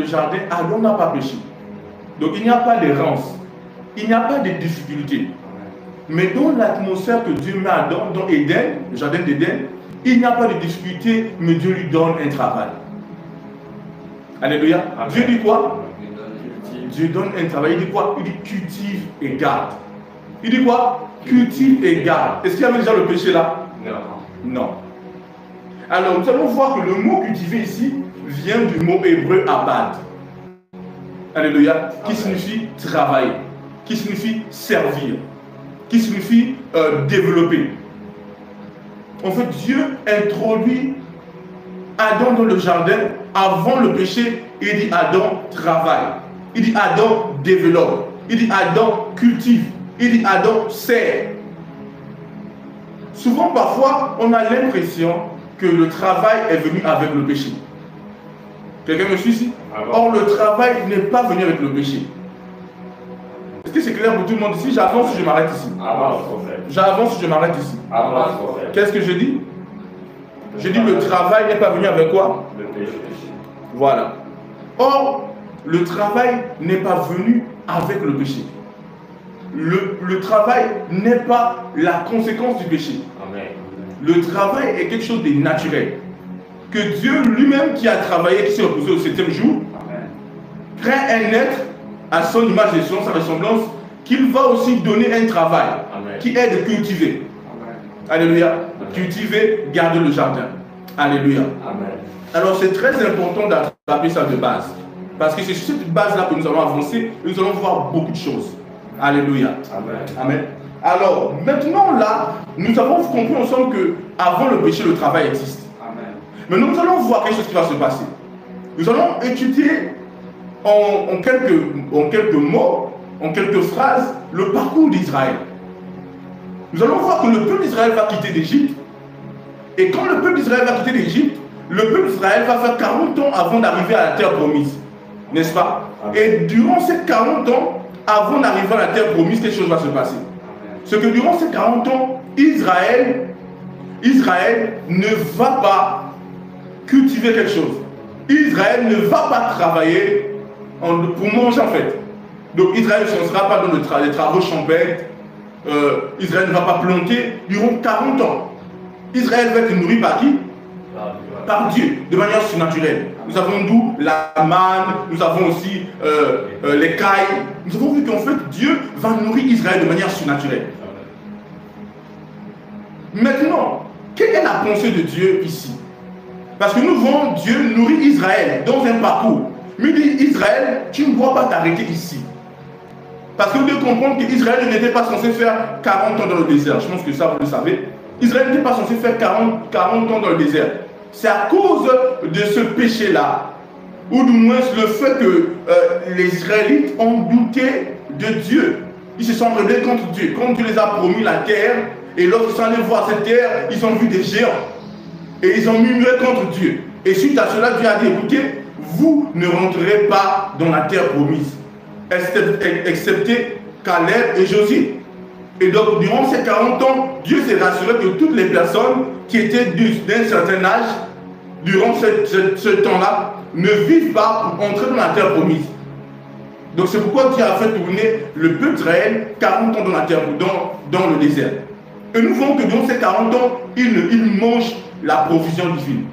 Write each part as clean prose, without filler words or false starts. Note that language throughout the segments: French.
le jardin, Adam n'a pas péché. Donc il n'y a pas d'errance, il n'y a pas de difficulté. Mais dans l'atmosphère que Dieu met à Adam, dans Éden, le jardin d'Éden, il n'y a pas de difficulté, mais Dieu lui donne un travail. Alléluia. Amen. Dieu dit quoi? Dieu donne un travail. Il dit quoi? Il dit cultive et garde. Il dit quoi? Cultive et garde. Est-ce qu'il y avait déjà le péché là? Non. Non. Alors nous allons voir que le mot cultiver ici vient du mot hébreu abad. Alléluia. Qui signifie travailler, qui signifie servir, qui signifie développer. En fait, Dieu introduit Adam dans le jardin avant le péché. Il dit Adam travaille. Il dit Adam développe. Il dit Adam cultive. Il dit Adam sert. Souvent, parfois, on a l'impression que le travail est venu avec le péché. Quelqu'un me suit ici? Or, le travail n'est pas venu avec le péché. Est-ce que c'est clair pour tout le monde ici? J'avance ou je m'arrête ici? J'avance ou je m'arrête ici? Qu'est-ce que je dis? Je dis le travail n'est pas venu avec quoi? Le péché. Voilà. Or, le travail n'est pas venu avec le péché. Le travail n'est pas la conséquence du péché. Amen. Le travail est quelque chose de naturel. Que Dieu lui-même qui a travaillé, qui s'est reposé au 7e jour, Amen, crée un être à son image et selon sa ressemblance, qu'il va aussi donner un travail, Amen, qui est de cultiver. Amen. Alléluia. Amen. Cultiver, garder le jardin. Alléluia. Amen. Alors c'est très important d'attraper ça de base. Parce que c'est sur cette base-là que nous allons avancer, nous allons voir beaucoup de choses. Alléluia. Amen. Amen. Alors, maintenant là, nous avons compris ensemble que avant le péché, le travail existe. Amen. Maintenant, nous allons voir quelque chose qui va se passer. Nous allons étudier en quelques mots, en quelques phrases, le parcours d'Israël. Nous allons voir que le peuple d'Israël va quitter l'Égypte. Et quand le peuple d'Israël va quitter l'Égypte, le peuple d'Israël va faire 40 ans avant d'arriver à la terre promise. N'est-ce pas? Amen. Et durant ces 40 ans, avant d'arriver à la terre promise, quelque chose va se passer. C'est que durant ces 40 ans, Israël ne va pas cultiver quelque chose. Israël ne va pas travailler pour manger en fait. Donc Israël ne sera pas dans les travaux champêtres. Israël ne va pas planter durant 40 ans. Israël va être nourri par qui? Par Dieu, de manière surnaturelle. Nous avons d'où la manne, nous avons aussi les cailles. Nous avons vu qu'en fait, Dieu va nourrir Israël de manière surnaturelle. Maintenant, quelle est la pensée de Dieu ici? Parce que nous voyons Dieu nourrir Israël dans un parcours. Mais il dit, Israël, tu ne dois pas t'arrêter ici. Parce que vous devez comprendre qu'Israël n'était pas censé faire 40 ans dans le désert. Je pense que ça, vous le savez. Israël n'était pas censé faire 40 ans dans le désert. C'est à cause de ce péché-là, ou du moins le fait que les Israélites ont douté de Dieu. Ils se sont rebellés contre Dieu. Quand Dieu les a promis la terre, et lorsqu'ils sont allés voir cette terre, ils ont vu des géants. Et ils ont murmuré contre Dieu. Et suite à cela, Dieu a dit, écoutez, vous ne rentrerez pas dans la terre promise, excepté Caleb et Josué. Et donc, durant ces 40 ans, Dieu s'est rassuré que toutes les personnes qui étaient d'un certain âge, durant ce temps-là, ne vivent pas pour entrer dans la terre promise. Donc, c'est pourquoi Dieu a fait tourner le peuple d'Israël 40 ans dans la terre, dans le désert. Et nous voyons que durant ces 40 ans, ils mangent la provision divine.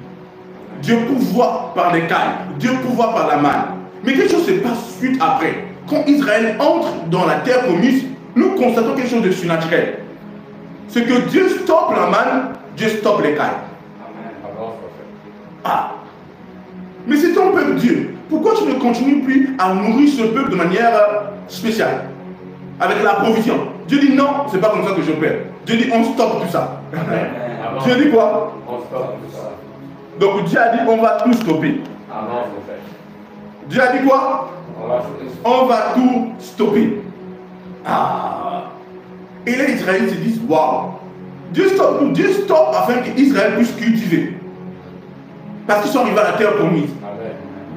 Dieu pourvoit par les cailles, Dieu pourvoit par la manne. Mais quelque chose se passe suite après. Quand Israël entre dans la terre promise, nous constatons quelque chose de surnaturel. C'est que Dieu stoppe la manne, Dieu stoppe les cailles. Ah! Mais c'est ton peuple Dieu. Pourquoi tu ne continues plus à nourrir ce peuple de manière spéciale? Avec la provision. Dieu dit non, c'est pas comme ça que je perds. Dieu dit on stoppe tout ça. Dieu dit quoi? On stoppe tout ça. Donc Dieu a dit on va tout stopper. Dieu a dit quoi? On va tout stopper. Ah. Et les Israéliens se disent waouh, Dieu stoppe tout. Dieu stoppe afin qu'Israël puisse cultiver. Parce qu'ils sont arrivés à la terre promise.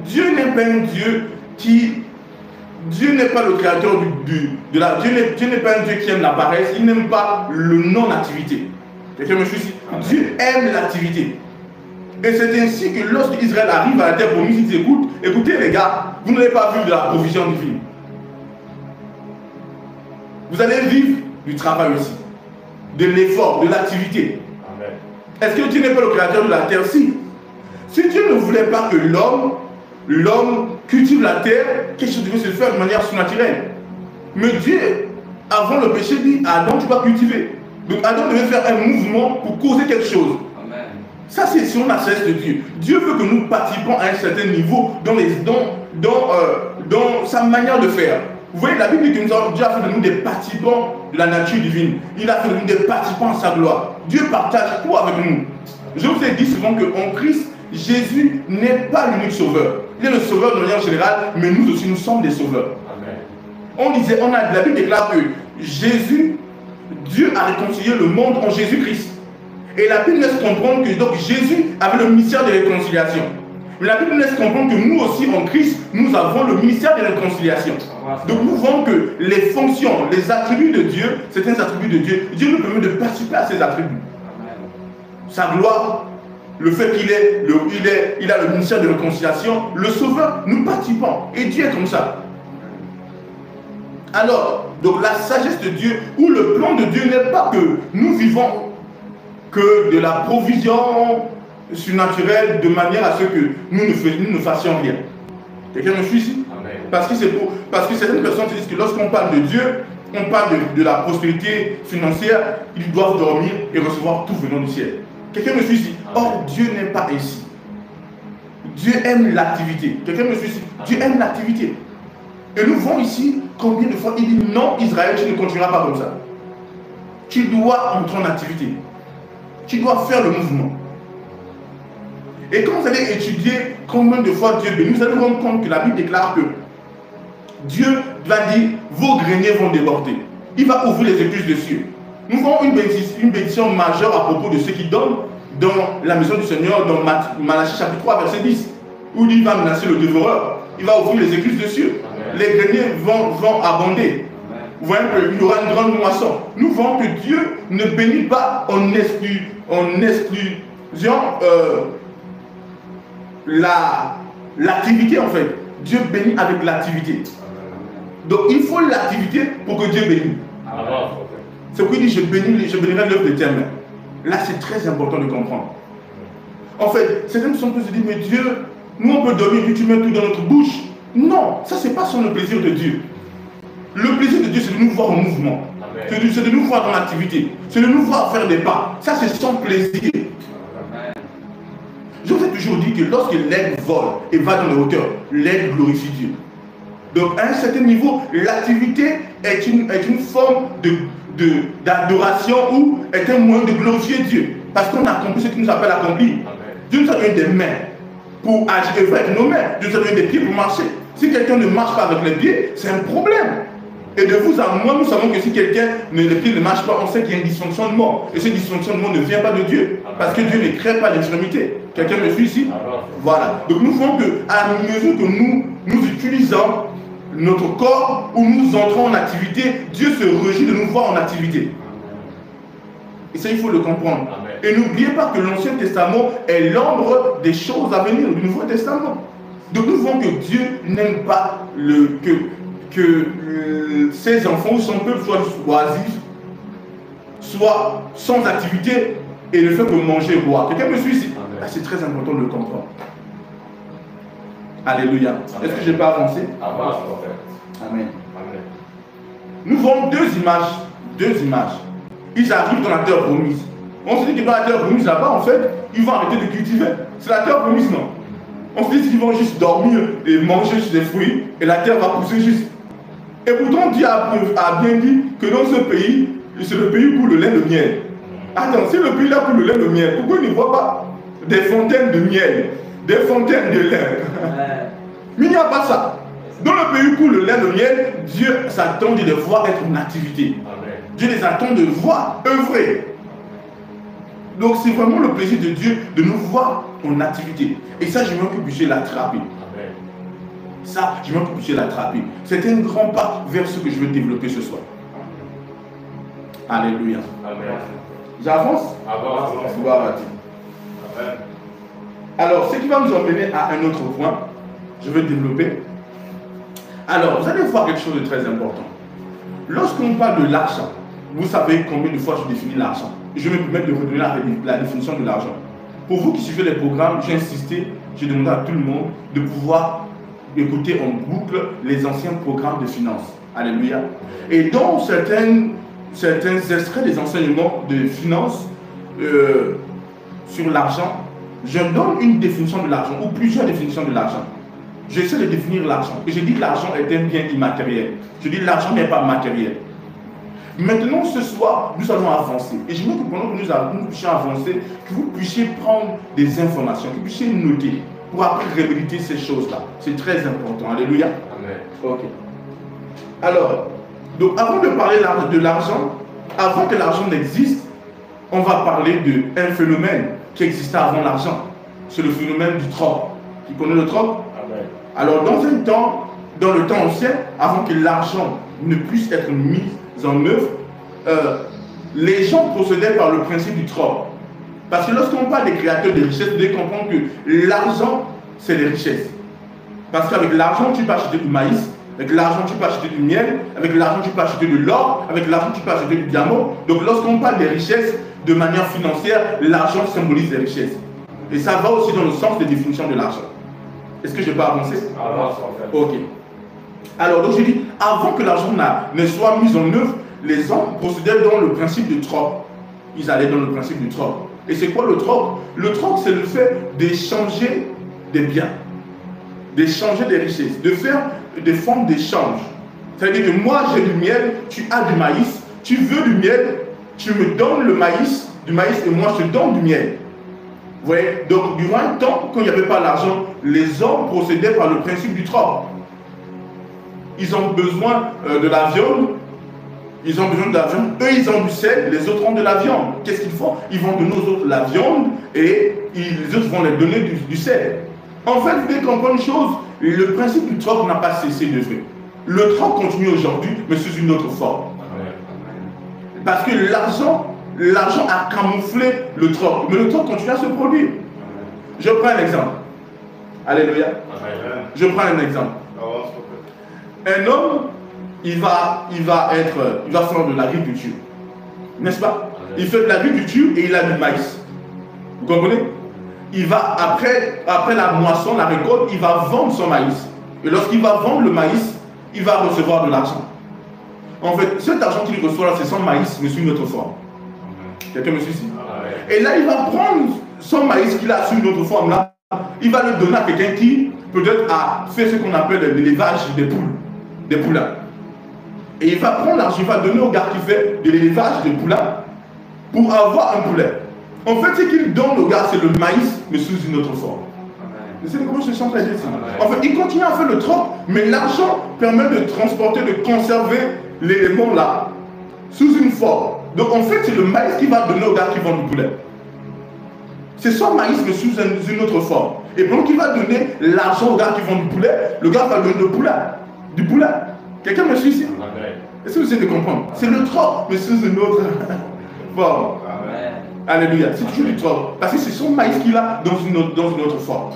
Dieu n'est pas un Dieu qui... Dieu n'est pas le créateur Dieu n'est pas un Dieu qui aime la paresse. Il n'aime pas le non-activité. Quelqu'un me suit ici? Dieu aime l'activité. Et c'est ainsi que lorsque Israël arrive à la terre promise, il dit écoutez les gars, vous n'allez pas vivre de la provision divine. Vous allez vivre du travail aussi, de l'effort, de l'activité. Est-ce que Dieu n'est pas le créateur de la terre? Si Dieu ne voulait pas que l'homme cultive la terre, quelque chose devait se faire de manière surnaturelle. Mais Dieu, avant le péché, dit Adam, tu vas cultiver. Donc Adam devait faire un mouvement pour causer quelque chose. Amen. Ça, c'est si on a cesse de Dieu. Dieu veut que nous participons à un certain niveau dans sa manière de faire. Vous voyez, la Bible dit que Dieu a fait de nous des participants de la nature divine. Il a fait de nous des participants à sa gloire. Dieu partage tout avec nous. Je vous ai dit souvent qu'en Christ, Jésus n'est pas l'unique sauveur. Il est le sauveur de manière générale, mais nous aussi, nous sommes des sauveurs. Amen. La Bible déclare que Dieu a réconcilié le monde en Jésus-Christ. Et la Bible laisse comprendre que donc, Jésus avait le ministère de réconciliation. Mais la Bible laisse comprendre que nous aussi, en Christ, nous avons le ministère de réconciliation. Donc nous voyons que les fonctions, les attributs de Dieu, certains attributs de Dieu, Dieu nous permet de participer à ces attributs. Sa gloire, le fait qu'il a le ministère de réconciliation, le sauveur, nous participons. Et Dieu est comme ça. Alors, donc la sagesse de Dieu, ou le plan de Dieu n'est pas que nous vivons que de la provision surnaturelle de manière à ce que nous ne fassions rien. Quelqu'un me suit ici? Amen. Parce que certaines personnes disent que lorsqu'on parle de Dieu, on parle de la prospérité financière, ils doivent dormir et recevoir tout venant du ciel. Quelqu'un me suit ici? Or, Dieu n'est pas ici. Dieu aime l'activité. Quelqu'un me suit ici? Dieu aime l'activité. Et nous voyons ici combien de fois il dit non, Israël, tu ne continueras pas comme ça. Tu dois entrer en activité. Tu dois faire le mouvement. Et quand vous allez étudier combien de fois Dieu bénit, vous allez vous rendre compte que la Bible déclare que Dieu va dire vos greniers vont déborder. Il va ouvrir les écluses des cieux. Nous voyons une bénédiction majeure à propos de ceux qui donnent dans la maison du Seigneur, dans Malachie chapitre 3, verset 10, où il va menacer le dévoreur. Il va ouvrir les écluses des cieux. Amen. Les greniers vont abonder. Amen. Vous voyez qu'il y aura une grande moisson. Nous voyons que Dieu ne bénit pas en exclusion l'activité en fait. Dieu bénit avec l'activité. Donc il faut l'activité pour que Dieu bénisse. C'est pourquoi il dit je bénirai l'œuvre de tes mains. Là c'est très important de comprendre. En fait, certaines personnes peuvent se dire mais Dieu, nous on peut dormir puis tu mets tout dans notre bouche. Non, ça c'est pas le plaisir de Dieu. Le plaisir de Dieu c'est de nous voir en mouvement. C'est de nous voir dans l'activité. C'est de nous voir faire des pas. Ça c'est son plaisir. Je vous ai toujours dit que lorsque l'aigle vole et va dans les hauteurs, l'aigle glorifie Dieu. Donc à un certain niveau, l'activité est une forme d'adoration ou est un moyen de glorifier Dieu. Parce qu'on accomplit ce qu'il nous appelle accomplir. Dieu nous a donné des mains pour agir avec nos mains. Dieu nous a donné des pieds pour marcher. Si quelqu'un ne marche pas avec les pieds, c'est un problème. Et de vous à moi, nous savons que si quelqu'un, les pieds ne marchent pas, on sait qu'il y a un dysfonctionnement. Et ce dysfonctionnement ne vient pas de Dieu. Parce que Dieu ne crée pas d'infirmité. Quelqu'un me suit ici? Voilà. Donc nous voyons qu'à mesure que nous utilisons notre corps ou nous entrons en activité, Dieu se réjouit de nous voir en activité. Et ça, il faut le comprendre. Amen. Et n'oubliez pas que l'Ancien Testament est l'ombre des choses à venir du Nouveau Testament. Donc nous voyons que Dieu n'aime pas que ses enfants ou son peuple soient oisifs, soient sans activité et ne fait que manger et boire. Quelqu'un me suit ici? C'est très important de le comprendre. Alléluia. Est-ce que je peux avancer? Amen. Nous voyons deux images. Ils arrivent dans la terre promise. On se dit que dans la terre promise, là-bas, en fait, ils vont arrêter de cultiver. C'est la terre promise, non? On se dit qu'ils vont juste dormir et manger juste des fruits et la terre va pousser juste. Et pourtant, Dieu a bien dit que dans ce pays, c'est le pays où coule le lait et le miel. Attends, si le pays là coule le lait et le miel, pourquoi il ne voit pas des fontaines de miel, des fontaines de lait? Mais il n'y a pas ça. Dans le pays où coule le lait et le miel, Dieu s'attend de les voir être en activité. Dieu les attend de voir œuvrer. Donc c'est vraiment le plaisir de Dieu de nous voir en activité. Et ça, je veux que vous puissiez l'attraper. Ça, je veux que vous puissiez l'attraper. C'est un grand pas vers ce que je veux développer ce soir. Alléluia. Amen. J'avance? Gloire à Dieu. Alors, ce qui va nous emmener à un autre point, je vais développer. Alors, vous allez voir quelque chose de très important. Lorsqu'on parle de l'argent, vous savez combien de fois je définis l'argent. Je vais me permettre de redonner la définition de l'argent. Pour vous qui suivez les programmes, j'ai insisté, j'ai demandé à tout le monde de pouvoir écouter en boucle les anciens programmes de finances. Alléluia. Et dans certains extraits des enseignements de finances sur l'argent, je donne une définition de l'argent ou plusieurs définitions de l'argent. J'essaie de définir l'argent. Et je dis que l'argent est un bien immatériel. Je dis que l'argent n'est pas matériel. Maintenant, ce soir, nous allons avancer. Et je veux que pendant que nous puissions avancer, que vous puissiez prendre des informations, que vous puissiez noter pour après réhabiliter ces choses-là. C'est très important. Alléluia. Amen. Ok. Alors, donc avant de parler de l'argent, avant que l'argent n'existe, on va parler d'un phénomène qui existait avant l'argent. C'est le phénomène du troc. Qui connaît le troc? Amen. Alors, dans le temps ancien, avant que l'argent ne puisse être mis en œuvre, les gens procédaient par le principe du troc. Parce que lorsqu'on parle des créateurs de richesses, vous devez comprendre que l'argent, c'est les richesses. Parce qu'avec l'argent, tu peux acheter du maïs, avec l'argent, tu peux acheter du miel, avec l'argent, tu peux acheter de l'or, avec l'argent, tu peux acheter du diamant. Donc, lorsqu'on parle des richesses de manière financière, l'argent symbolise les richesses. Et ça va aussi dans le sens des définitions de l'argent. Est-ce que je peux avancer? Avance, en fait. Ok. Alors, donc je dis, avant que l'argent ne soit mis en œuvre, les hommes procédaient dans le principe du troc. Ils allaient dans le principe du troc. Et c'est quoi le troc? Le troc, c'est le fait d'échanger des biens, d'échanger des richesses, de faire des formes d'échange. C'est-à-dire que moi, j'ai du miel, tu as du maïs, tu veux du miel, tu me donnes le maïs, du maïs, et moi, je te donne du miel. Vous voyez? Donc, durant un temps, quand il n'y avait pas l'argent, les hommes procédaient par le principe du troc. Ils ont besoin de la viande, ils ont besoin de la viande, eux ils ont du sel, les autres ont de la viande. Qu'est-ce qu'ils font? Ils vont donner aux autres la viande et les autres vont leur donner du sel. En fait, vous devez comprendre une chose, le principe du troc n'a pas cessé de faire. Le troc continue aujourd'hui, mais sous une autre forme. Parce que l'argent a camouflé le troc, mais le troc continue à se produire. Je prends un exemple. Alléluia. Je prends un exemple. Un homme, il va faire de l'agriculture. N'est-ce pas? Il fait de l'agriculture et il a du maïs. Vous comprenez? Il va, après la moisson, la récolte, il va vendre son maïs. Et lorsqu'il va vendre le maïs, il va recevoir de l'argent. En fait, cet argent qu'il reçoit là, c'est son maïs, mais sous une autre forme. Quelqu'un me suit ici? Et là, il va prendre son maïs qu'il a sous une autre forme là, il va le donner à quelqu'un qui peut-être a fait ce qu'on appelle l'élevage des poules. Des poulains. Et il va prendre l'argent, il va donner au gars qui fait de l'élevage des poulains pour avoir un poulet. En fait, ce qu'il donne au gars, c'est le maïs, mais sous une autre forme. Vous savez comment je chante la dire? En fait, il continue à faire le troc, mais l'argent permet de transporter, de conserver l'élément là, sous une forme. Donc en fait, c'est le maïs qui va donner au gars qui vend du poulet. C'est son maïs, mais sous une autre forme. Et donc il va donner l'argent au gars qui vend du poulet, le gars va donner le poulet. Du poulet. Quelqu'un me suit ici? Est-ce que vous essayez de comprendre? C'est le troc, mais sous une autre forme. Alléluia. C'est toujours du troc. Parce que c'est son maïs qu'il a dans une autre forme.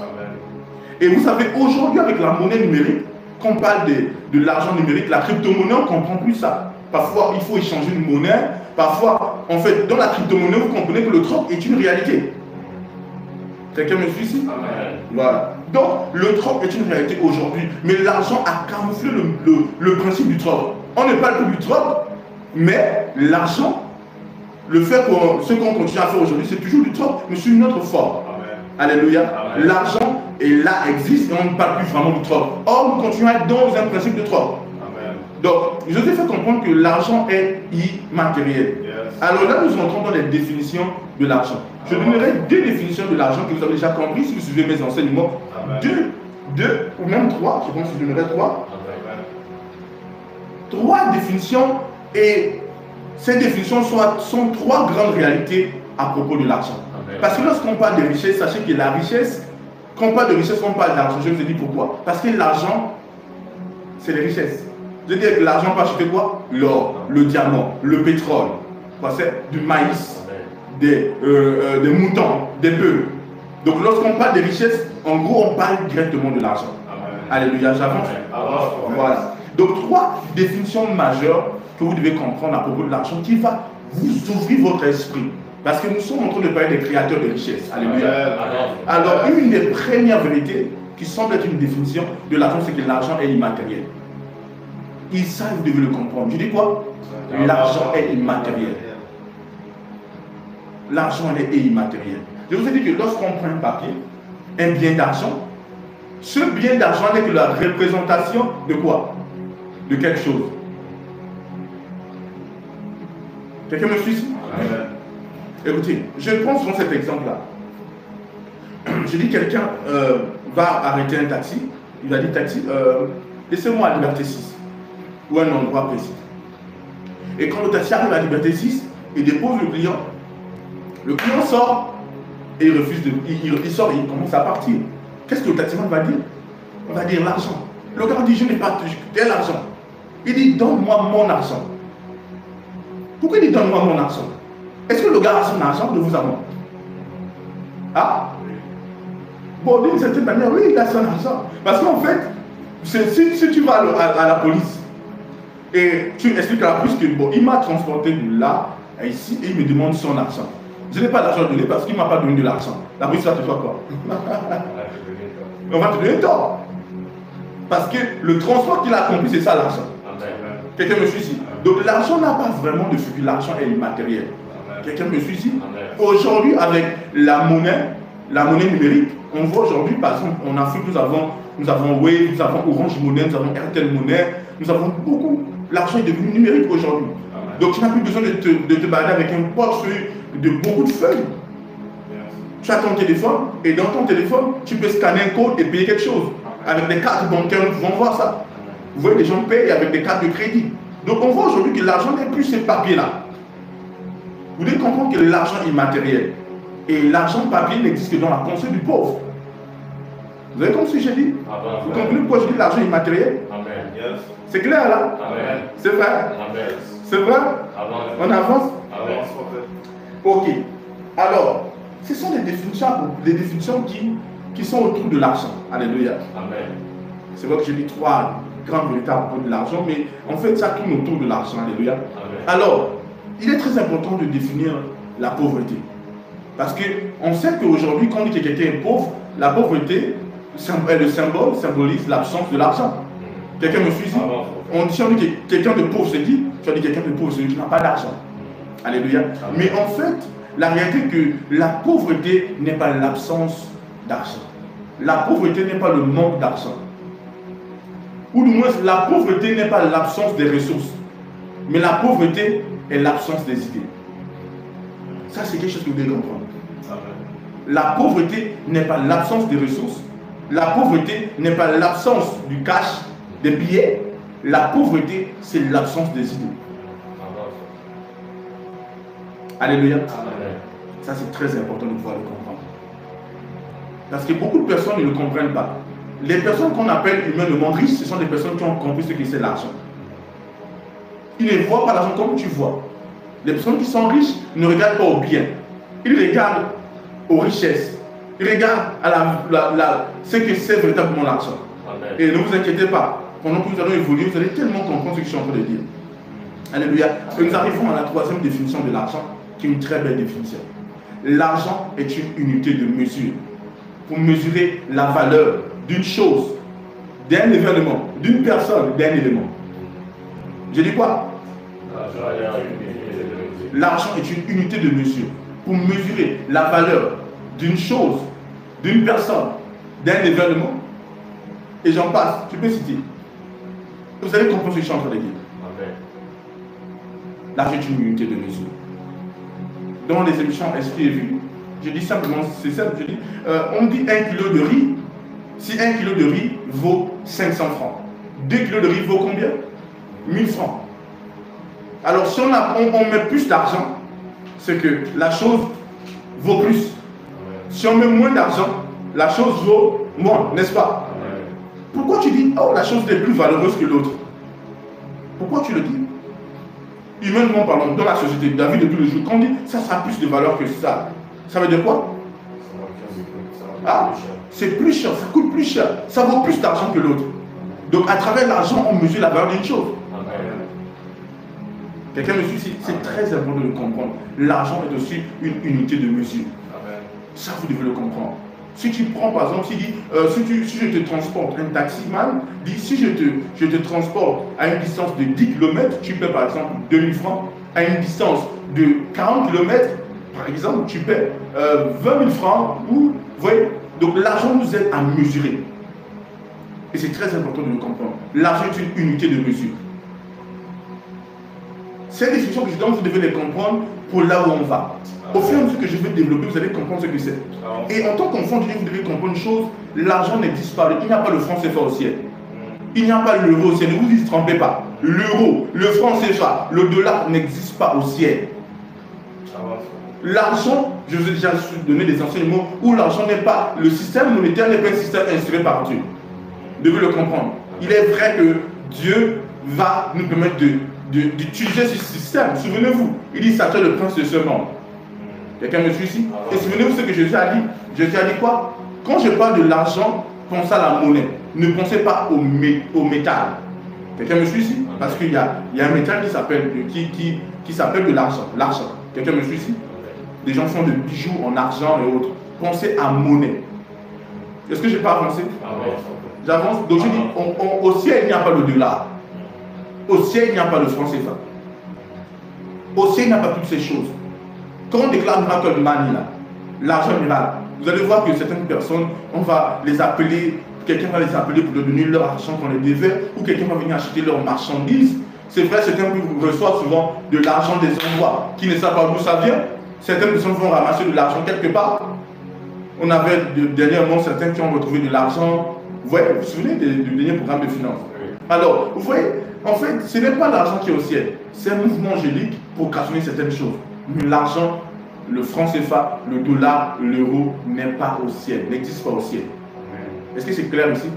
Et vous savez, aujourd'hui, avec la monnaie numérique, quand on parle de l'argent numérique, la crypto-monnaie, on ne comprend plus ça. Parfois, il faut échanger une monnaie. Parfois, en fait, dans la crypto-monnaie, vous comprenez que le troc est une réalité. Quelqu'un me suit ici? Voilà. Donc, le troc est une réalité aujourd'hui, mais l'argent a camouflé le principe du troc. On ne parle plus du troc, mais l'argent, ce qu'on continue à faire aujourd'hui, c'est toujours du troc, mais sous une autre forme. Amen. Alléluia. L'argent est là, existe, et on ne parle plus vraiment du troc. Or, nous continuons à être dans un principe de troc. Amen. Donc, je vous ai fait comprendre que l'argent est immatériel. Yes. Alors là, nous entrons dans les définitions de l'argent. Je donnerai deux définitions de l'argent que vous avez déjà compris si vous suivez mes enseignements. Deux ou même trois, je pense que je donnerai trois. Trois définitions, et ces définitions sont trois grandes réalités à propos de l'argent. Parce que lorsqu'on parle de richesse, sachez que la richesse, quand on parle de richesse, on parle d'argent. Je vous ai dit pourquoi. Parce que l'argent, c'est les richesses. Je veux dire que l'argent peut acheter quoi? L'or, le diamant, le pétrole, c'est du maïs, des moutons, des bœufs. Donc lorsqu'on parle de richesse, en gros, on parle directement de l'argent. Alléluia, j'avance. Voilà. Donc 3 définitions majeures que vous devez comprendre à propos de l'argent qui va vous ouvrir votre esprit. Parce que nous sommes en train de parler des créateurs de richesse. Alléluia. Alors une des premières vérités qui semble être une définition de l'argent, c'est que l'argent est immatériel. Et ça, vous devez le comprendre. Je dis quoi? L'argent est immatériel. L'argent est immatériel. Je vous ai dit que lorsqu'on prend un papier, un bien d'argent, ce bien d'argent n'est que la représentation de quoi? De quelque chose. Quelqu'un me suit ici? Écoutez, je prends souvent cet exemple-là. Je dis quelqu'un va arrêter un taxi, il va dire taxi, laissez-moi à Liberté 6 ou un endroit précis. Et quand le taxi arrive à Liberté 6, il dépose le client sort et il refuse de. Il sort et il commence à partir. Qu'est-ce que le taximan va dire? Il va dire l'argent. Le gars dit je n'ai pas tel argent. Il dit donne-moi mon argent. Pourquoi il dit donne-moi mon argent? Est-ce que le gars a son argent de vous avoir? Ah? Bon, d'une certaine manière, oui, il a son argent. Parce qu'en fait, si tu vas à la police et tu expliques à la police que bon, il m'a transporté de là à ici et il me demande son argent. Je n'ai pas d'argent à donner parce qu'il ne m'a pas donné de l'argent. La police va te faire quoi? On va te donner tort. Parce que le transport qu'il a accompli, c'est ça l'argent. Quelqu'un me suit ici? Donc l'argent n'a pas vraiment de futur. L'argent est immatériel. Quelqu'un me suit ici? Aujourd'hui, avec la monnaie numérique, on voit aujourd'hui, par exemple, en Afrique, nous avons Wave, nous avons Orange Monnaie, nous avons Airtel Monnaie, nous avons beaucoup. L'argent est devenu numérique aujourd'hui. Donc tu n'as plus besoin de te balader avec un portefeuille de beaucoup de feuilles. Tu as ton téléphone et dans ton téléphone, tu peux scanner un code et payer quelque chose. Avec des cartes bancaires, nous pouvons voir ça. Vous voyez, les gens payent avec des cartes de crédit. Donc on voit aujourd'hui que l'argent n'est plus ce papier-là. Vous devez comprendre que l'argent est immatériel. Et l'argent papier n'existe que dans la pensée du pauvre. Vous avez compris ce que j'ai dit? Vous comprenez pourquoi je dis l'argent immatériel? C'est clair là? C'est vrai? C'est vrai? On avance? Ok. Alors, ce sont des définitions qui sont autour de l'argent. Alléluia. C'est vrai que j'ai dit 3 grandes vérités à propos de l'argent, mais en fait, ça tourne autour de l'argent. Alléluia. Alors, il est très important de définir la pauvreté. Parce qu'on sait qu'aujourd'hui, quand on dit que quelqu'un est pauvre, la pauvreté, le symbole symbolise l'absence de l'argent. Quelqu'un me suit ici? On dit que quelqu'un de pauvre, c'est dit, tu as dit quelqu'un de pauvre, c'est celui qui n'a pas d'argent. Alléluia. Mais en fait, la réalité est que la pauvreté n'est pas l'absence d'argent. La pauvreté n'est pas le manque d'argent. Ou du moins, la pauvreté n'est pas l'absence des ressources. Mais la pauvreté est l'absence des idées. Ça, c'est quelque chose que vous devez comprendre. La pauvreté n'est pas l'absence des ressources. La pauvreté n'est pas l'absence du cash, des billets. La pauvreté, c'est l'absence des idées. Alléluia. Ça, c'est très important de pouvoir le comprendre. Parce que beaucoup de personnes ne le comprennent pas. Les personnes qu'on appelle humainement riches, ce sont des personnes qui ont compris ce que c'est l'argent. Ils ne voient pas l'argent comme tu vois. Les personnes qui sont riches ne regardent pas au bien. Ils regardent aux richesses. Ils regardent à ce que c'est véritablement l'argent. Et ne vous inquiétez pas. Pendant que nous allons évoluer, vous allez tellement comprendre ce que je suis en train de dire. Alléluia. Et nous arrivons à la 3e définition de l'argent, qui est une très belle définition. L'argent est une unité de mesure. Pour mesurer la valeur d'une chose, d'un événement, d'une personne, d'un élément. Je dis quoi? L'argent est une unité de mesure. Pour mesurer la valeur d'une chose, d'une personne, d'un événement, et j'en passe, tu peux citer. Vous allez comprendre ce que je suis en train de dire. L'argent est une unité de mesure. Dans les émissions Esprit et Vue, je dis simplement, c'est simple, je dis, on dit 1 kilo de riz. Si 1 kilo de riz vaut 500 francs, 2 kilos de riz vaut combien? 1000 francs. Alors si on met plus d'argent, c'est que la chose vaut plus. Si on met moins d'argent, la chose vaut moins, n'est-ce pas? Pourquoi tu dis, oh, la chose est plus valeureuse que l'autre? Pourquoi tu le dis? Humainement parlant, dans la société, dans la vie de tous les jours, quand on dit ça sera plus de valeur que ça, ça veut dire quoi? Ah, c'est plus cher, ça coûte plus cher, ça vaut plus d'argent que l'autre. Donc à travers l'argent, on mesure la valeur d'une chose. Quelqu'un me suit ici, c'est très important de le comprendre. L'argent est aussi une unité de mesure. Ça, vous devez le comprendre. Si tu prends par exemple, si je te transporte, un taximan dit si je te transporte à une distance de 10 km, tu paies par exemple 2000 francs. À une distance de 40 km, par exemple, tu paies 20 000 francs. Vous voyez, donc l'argent nous aide à mesurer. Et c'est très important de le comprendre. L'argent est une unité de mesure. Ces définitions que je donne, vous devez les comprendre pour là où on va. Au fur et à mesure que je vais développer, vous allez comprendre ce que c'est. Et en tant qu'enfant de Dieu, vous devez comprendre une chose, l'argent n'existe pas. Il n'y a pas le franc CFA au ciel. Il n'y a pas l'euro au ciel. Ne vous y trompez pas. L'euro, le franc CFA, le dollar n'existe pas au ciel. L'argent, je vous ai déjà donné des enseignements où l'argent n'est pas, le système monétaire n'est pas un système inspiré par Dieu. Vous devez le comprendre. Il est vrai que Dieu va nous permettre d'utiliser ce système. Souvenez-vous, il dit Satan le prince de ce monde. Quelqu'un me suit ici? Et souvenez-vous ce que Jésus a dit. Jésus a dit quoi? Quand je parle de l'argent, pensez à la monnaie. Ne pensez pas au métal. Quelqu'un me suit ici? Parce qu'il y a un métal qui s'appelle de l'argent. L'argent. Quelqu'un me suit ici? Les gens font de bijoux en argent et autres. Pensez à monnaie. Est-ce que je n'ai pas avancé? J'avance. Donc je dis, au ciel, il n'y a pas le dollar. Au ciel, il n'y a pas le franc CFA. Au ciel, il n'y a pas toutes ces choses. Quand on déclare miracle money, l'argent miracle, vous allez voir que certaines personnes, on va les appeler, quelqu'un va les appeler pour leur donner leur argent qu'on les devait, ou quelqu'un va venir acheter leurs marchandises. C'est vrai, certains reçoivent souvent de l'argent des endroits qui ne savent pas d'où ça vient. Certaines personnes vont ramasser de l'argent quelque part. On avait dernièrement certains qui ont retrouvé de l'argent. Vous voyez, vous vous souvenez du dernier programme de finance? Alors, vous voyez, en fait, ce n'est pas l'argent qui est au ciel. C'est un mouvement angélique pour occasionner certaines choses. Mais l'argent, le franc CFA, le dollar, l'euro n'est pas au ciel, n'existe pas au ciel. Est-ce que c'est clair ici?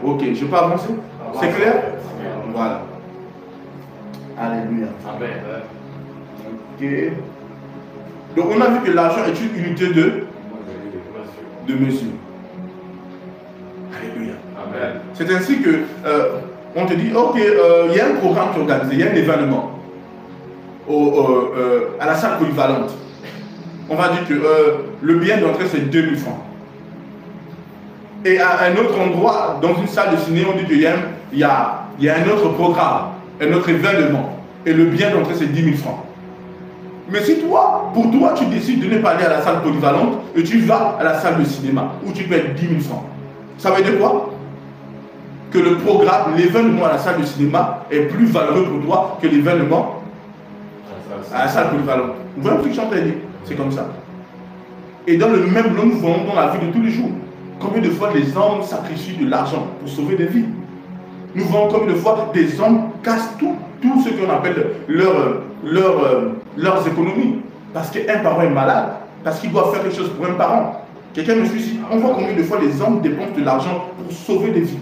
Ok, je peux avancer? C'est clair? Voilà. Alléluia. Ok. Donc on a vu que l'argent est une unité de mesure. Alléluia. C'est ainsi que on te dit, ok, il y a un programme qui est organisé, il y a un événement à la salle polyvalente. On va dire que le billet d'entrée c'est 2000 francs. Et à un autre endroit, dans une salle de ciné, on dit qu'il y a un autre programme, un autre événement. Et le billet d'entrée c'est 10 000 francs. Mais si toi, pour toi, tu décides de ne pas aller à la salle polyvalente et tu vas à la salle de cinéma où tu payes 10 000 francs, ça veut dire quoi? Que le programme, l'événement à la salle de cinéma est plus valeureux pour toi que l'événement à la salle polyvalente. Vous voyez ce que je suis en train de dire? C'est comme ça. Et dans le même lot, nous voyons dans la vie de tous les jours combien de fois les hommes sacrifient de l'argent pour sauver des vies. Nous voyons combien de fois des hommes cassent tout ce qu'on appelle leurs économies. Parce qu'un parent est malade, parce qu'il doit faire quelque chose pour un parent. Quelqu'un me suit ici. On voit combien de fois les hommes dépensent de l'argent pour sauver des vies.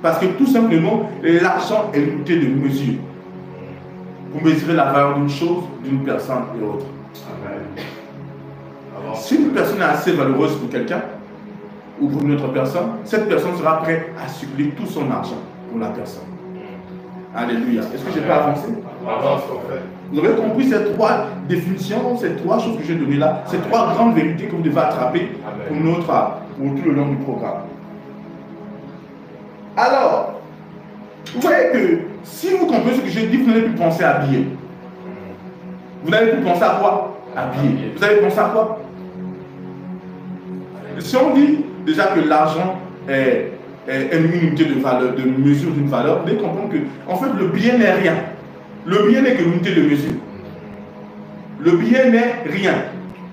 Parce que tout simplement, l'argent est l'unité de mesure. Pour mesurer la valeur d'une chose, d'une personne et autre. Si une personne est assez valeureuse pour quelqu'un, ou pour une autre personne, cette personne sera prête à supplier tout son argent pour la personne. Alléluia. Est-ce que je peux avancer? Vous avez compris ces trois définitions, ces trois choses que j'ai données là, ces trois grandes vérités que vous devez attraper pour tout le long du programme. Alors, vous voyez que si vous comprenez ce que j'ai dit, vous n'allez plus penser à habiller. Vous n'allez plus penser à quoi? Habiller. Vous allez penser à quoi? Si on dit déjà que l'argent est une unité de valeur, de mesure d'une valeur, vous devez comprendre que, en fait, le bien n'est rien. Le bien n'est que l'unité de mesure. Le bien n'est rien.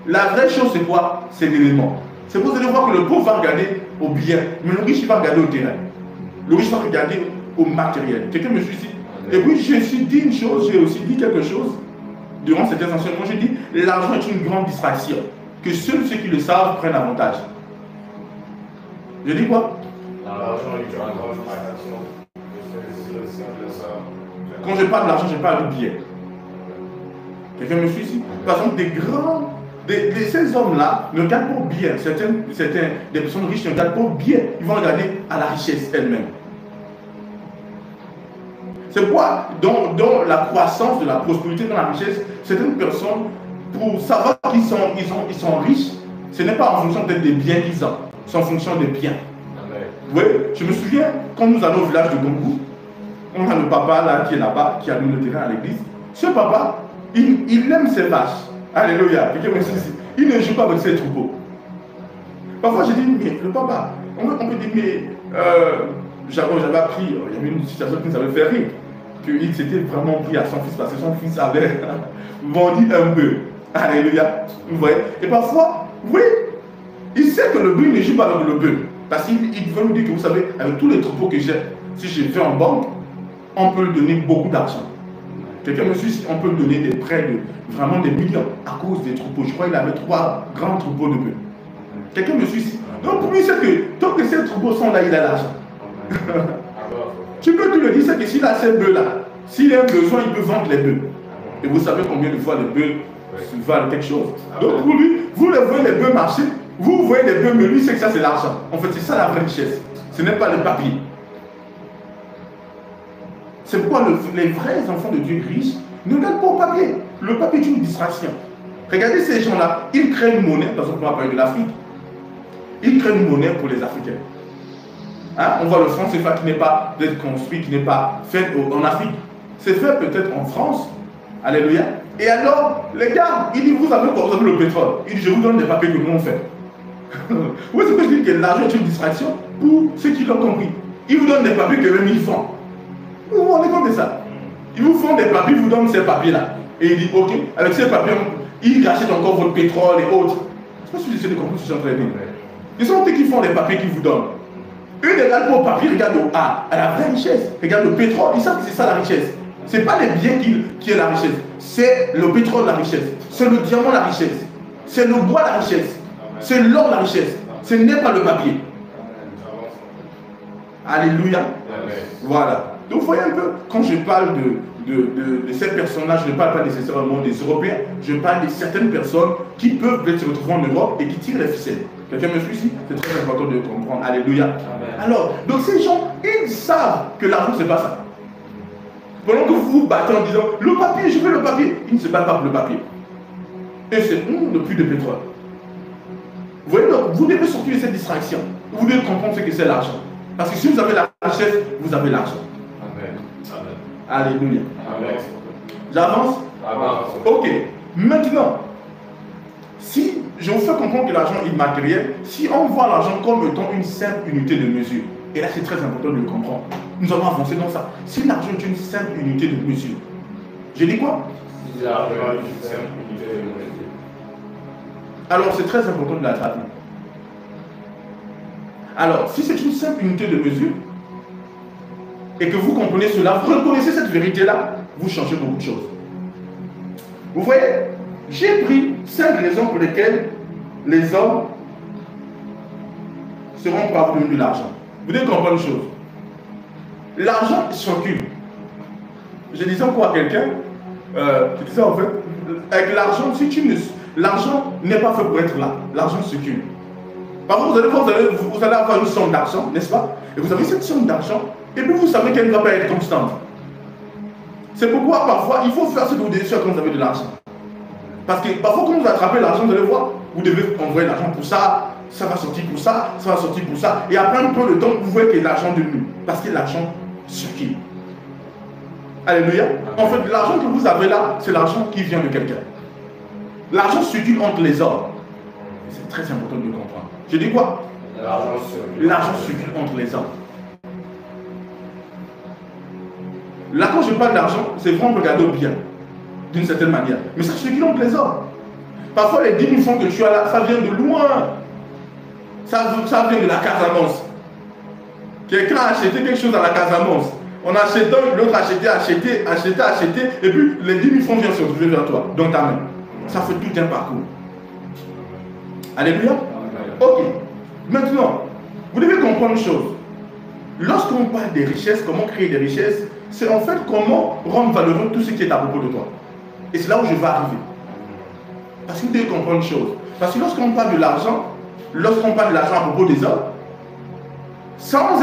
La vraie chose, c'est quoi? C'est l'élément. C'est pour vous allez voir que le pauvre va regarder au bien, mais le riche va regarder au terrain. Le riche va regarder au matériel. Quelqu'un me suit ici? Et puis, j'ai aussi dit une chose, j'ai aussi dit quelque chose durant cet enseignement. J'ai dit l'argent est une grande distraction, que seuls ceux qui le savent prennent avantage. J'ai dit quoi? L'argent est une grande distraction, que seuls ceux qui le savent. Quand je parle de l'argent, je parle du bien. Quelqu'un me suit ici? Par exemple, des grands Ces hommes-là ne regardent pas bien. Des personnes riches ne regardent pas bien. Ils vont regarder à la richesse elle-même. C'est pourquoi, dans la croissance de la prospérité, dans la richesse, certaines personnes, pour savoir qu'ils sont riches, ce n'est pas en fonction peut-être des biens qu'ils ont, c'est en fonction des biens. Oui, je me souviens, quand nous allons au village de Gongou, on a le papa là qui est là-bas, qui a mis le terrain à l'église. Ce papa, il aime ses vaches. Alléluia. Il ne joue pas avec ses troupeaux. Parfois, je dis, mais le papa, on peut dire, mais j'avais appris, il y avait une situation qui nous avait fait rire, qu'il s'était vraiment pris à son fils parce que son fils avait vendu un bœuf. Alléluia. Vous voyez? Et parfois, oui, il sait que le bœuf ne joue pas avec le bœuf. Parce qu'il veut nous dire que vous savez, avec tous les troupeaux que j'ai, si je fais en banque, on peut lui donner beaucoup d'argent. Quelqu'un me suit, on peut lui donner des prêts de vraiment des millions à cause des troupeaux. Je crois qu'il avait 3 grands troupeaux de bœufs. Quelqu'un me suit ici. Donc pour lui, c'est que tant que ces troupeaux sont là, il a l'argent. Tu peux te le dire, c'est que s'il a ces bœufs-là, s'il a un besoin, il peut vendre les bœufs. Et vous savez combien de fois les bœufs valent quelque chose. Donc pour lui, vous le voyez les bœufs marcher, vous voyez les bœufs, mais lui, c'est que ça, c'est l'argent. En fait, c'est ça la vraie richesse. Ce n'est pas le papier. C'est pourquoi les vrais enfants de Dieu riches ne regardent pas au papier. Le papier est une distraction. Regardez ces gens-là, ils créent une monnaie, par exemple, on va parler de l'Afrique. Ils créent une monnaie pour les Africains. Hein? On voit le franc CFA qui n'est pas construit, qui n'est pas fait en Afrique. C'est fait peut-être en France. Alléluia. Et alors, les gars, ils disent, vous avez le pétrole. Ils disent, je vous donne des papiers que nous on fait. Oui, c'est que je dis que l'argent est une distraction pour ceux qui l'ont compris. Ils vous donnent des papiers que même ils font. Vous vous rendez compte de ça? Ils vous font des papiers, ils vous donnent ces papiers-là. Et ils disent, ok, avec ces papiers, ils rachètent encore votre pétrole et autres. Je ne sais pas si vous essayez de comprendre ce que je suis en train de dire. Ils sont ceux qui font les papiers qu'ils vous donnent. Eux ne regardent pas au papier, regardent à la vraie richesse. Regardent le pétrole, ils savent que c'est ça la richesse. Ce n'est pas les biens qui est la richesse. C'est le pétrole la richesse. C'est le diamant la richesse. C'est le bois la richesse. C'est l'or la richesse. Ce n'est pas le papier. Alléluia. Voilà. Donc, vous voyez un peu, quand je parle de ces personnes-là, je ne parle pas nécessairement des Européens, je parle de certaines personnes qui peuvent peut-être se retrouver en Europe et qui tirent les ficelles. Quelqu'un me suit ici? C'est très important de comprendre. Alléluia. Amen. Alors, donc ces gens, ils savent que l'argent, ce n'est pas ça. Pendant que vous vous battez en disant, le papier, je veux le papier, ils ne se battent pas pour le papier. Et c'est le puits de pétrole. Vous voyez, donc, vous devez sortir de cette distraction. Vous devez comprendre ce que c'est l'argent. Parce que si vous avez la richesse, vous avez l'argent. Alléluia. Amen. J'avance? Ok. Maintenant, si je vous fais comprendre que l'argent est immatériel, si on voit l'argent comme étant une simple unité de mesure, et là c'est très important de le comprendre, nous allons avancer dans ça. Si l'argent est une simple unité de mesure, je dis quoi? Si l'argent est une simple unité de mesure. Alors c'est très important de la traduire. Alors, si c'est une simple unité de mesure, et que vous comprenez cela, vous reconnaissez cette vérité-là, vous changez beaucoup de choses. Vous voyez, j'ai pris 5 raisons pour lesquelles les hommes seront parvenus de l'argent. Vous devez comprendre une chose. L'argent circule. Je disais encore à quelqu'un, je disais en fait, avec l'argent, si tu ne... L'argent n'est pas fait pour être là. L'argent circule. Parfois, vous allez avoir une somme d'argent, n'est-ce pas? Et vous avez cette somme d'argent, et puis vous savez qu'elle ne va pas être constante. C'est pourquoi parfois il faut faire ce que vous devez faire quand vous avez de l'argent. Parce que parfois quand vous attrapez l'argent, vous allez voir, vous devez envoyer l'argent pour ça, ça va sortir pour ça, ça va sortir pour ça. Et après un peu de temps, vous voyez que l'argent diminue. Parce que l'argent circule. Alléluia. En fait, l'argent que vous avez là, c'est l'argent qui vient de quelqu'un. L'argent circule entre les hommes. C'est très important de le comprendre. Je dis quoi? L'argent circule entre les hommes. Là, quand je parle d'argent, c'est vraiment regarder bien, d'une certaine manière. Mais ça circule entre les hommes. Parfois, les 10 000 francs que tu as là, ça vient de loin. Ça vient de la Casamance. Quelqu'un a acheté quelque chose à la Casamance. On a acheté, l'autre a acheté, et puis les 10 000 francs viennent se retrouver vers toi, dans ta main. Ça fait tout un parcours. Alléluia. Ok. Maintenant, vous devez comprendre une chose. Lorsqu'on parle des richesses, comment créer des richesses, c'est en fait comment rendre valeureux tout ce qui est à propos de toi. Et c'est là où je vais arriver. Parce que vous devez comprendre une chose. Parce que lorsqu'on parle de l'argent à propos des hommes, sans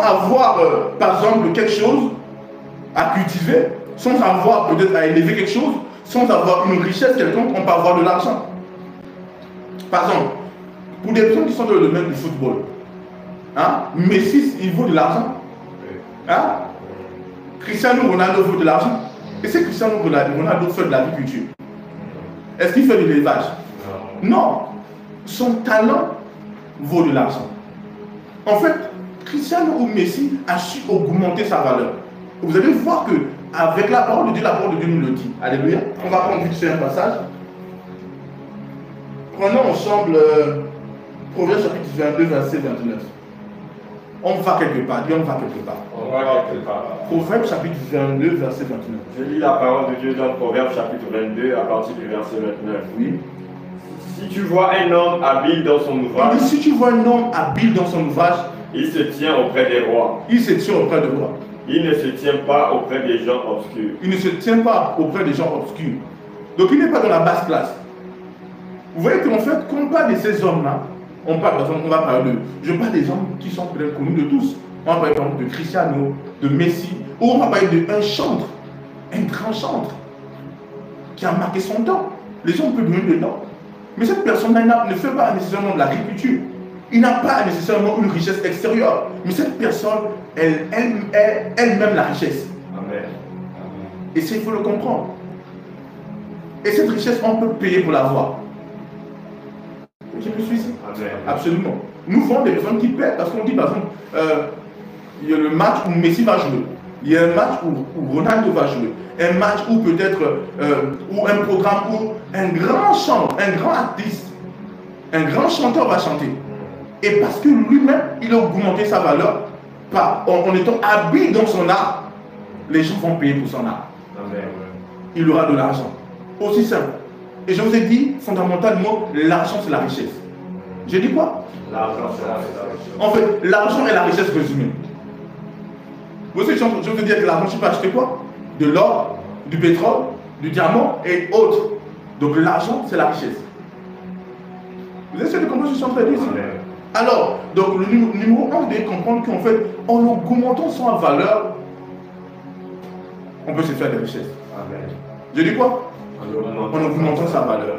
avoir, par exemple, quelque chose à cultiver, sans avoir peut-être à élever quelque chose, sans avoir une richesse quelconque, on peut avoir de l'argent. Par exemple, pour des personnes qui sont dans le domaine du football, hein, Messi, il vaut de l'argent. Hein? Cristiano Ronaldo vaut de l'argent. Et c'est Cristiano Ronaldo fait de l'agriculture. Est-ce qu'il fait de l'élevage? Non. Son talent vaut de l'argent. En fait, Cristiano ou Messi a su augmenter sa valeur. Vous allez voir que avec la parole de Dieu nous le dit. Alléluia. On va prendre vite fait un passage. Prenons ensemble Proverbe chapitre 22, verset 29. On va quelque part. Dis on va quelque part. On va quelque part. Proverbe chapitre 22, verset 29. Je lis la parole de Dieu dans Proverbe chapitre 22 à partir du verset 29. Oui. Si tu vois un homme habile dans son ouvrage, Il dit, si tu vois un homme habile dans son ouvrage, il se tient auprès des rois. il se tient auprès de roi. Il ne se tient pas auprès des gens obscurs. Il ne se tient pas auprès des gens obscurs. Donc il n'est pas dans la basse classe. Vous voyez qu'en fait, quand on parle de ces hommes-là, on va parler de. Je parle des hommes qui sont peut-être connus de tous. On va parler par exemple de Cristiano, de Messi, ou on va parler d'un chantre, un grand chantre, qui a marqué son temps. Les gens peuvent venir dedans. Mais cette personne-là ne fait pas nécessairement de l'agriculture. Il n'a pas nécessairement une richesse extérieure. Mais cette personne, elle est elle-même la richesse. Amen. Et ça, il faut le comprendre. Et cette richesse, on peut payer pour l'avoir. Je me suis ici. Amen. Absolument. Nous voyons des personnes qui paient parce qu'on dit par exemple, il y a le match où Messi va jouer. Il y a un match où Ronaldo va jouer. Un match où peut-être, ou un programme où un grand chanteur, un grand artiste, un grand chanteur va chanter. Et parce que lui-même, il a augmenté sa valeur en étant habile dans son art, les gens vont payer pour son art. Amen. Il aura de l'argent. Aussi simple. Et je vous ai dit, fondamentalement, l'argent c'est la richesse. J'ai dit quoi? L'argent, c'est la richesse. En fait, l'argent est la richesse résumée. Vous savez, je veux dire que l'argent, tu peux acheter quoi? De l'or, du pétrole, du diamant et autres. Donc l'argent, c'est la richesse. Vous essayez de comprendre ce que je suis en train de dire ici? Alors, donc le numéro 1, vous devez comprendre qu'en fait, en augmentant son valeur, on peut se faire des richesses. Amen. Je dis quoi? En augmentant sa valeur.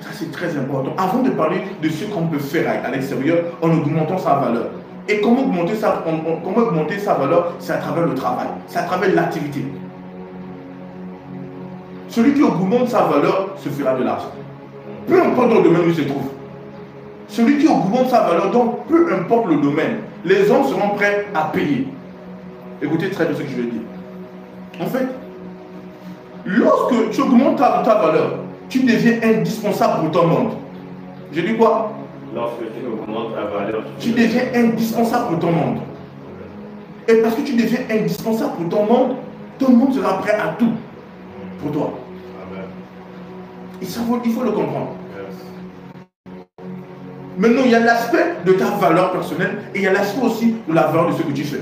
Ça, c'est très important. Avant de parler de ce qu'on peut faire à l'extérieur, en augmentant sa valeur. Et comment augmenter sa valeur? C'est à travers le travail, c'est à travers l'activité. Celui qui augmente sa valeur se fera de l'argent. Peu importe dans le domaine où il se trouve. Celui qui augmente sa valeur, donc peu importe le domaine, les hommes seront prêts à payer. Écoutez très bien ce que je veux dire. En fait, lorsque tu augmentes ta valeur, tu deviens indispensable pour ton monde. Je dis quoi? Lorsque tu augmentes ta valeur, tu deviens indispensable pour ton monde. Et parce que tu deviens indispensable pour ton monde sera prêt à tout pour toi. Amen. Et ça, il faut le comprendre. Maintenant, il y a l'aspect de ta valeur personnelle et il y a l'aspect aussi de la valeur de ce que tu fais.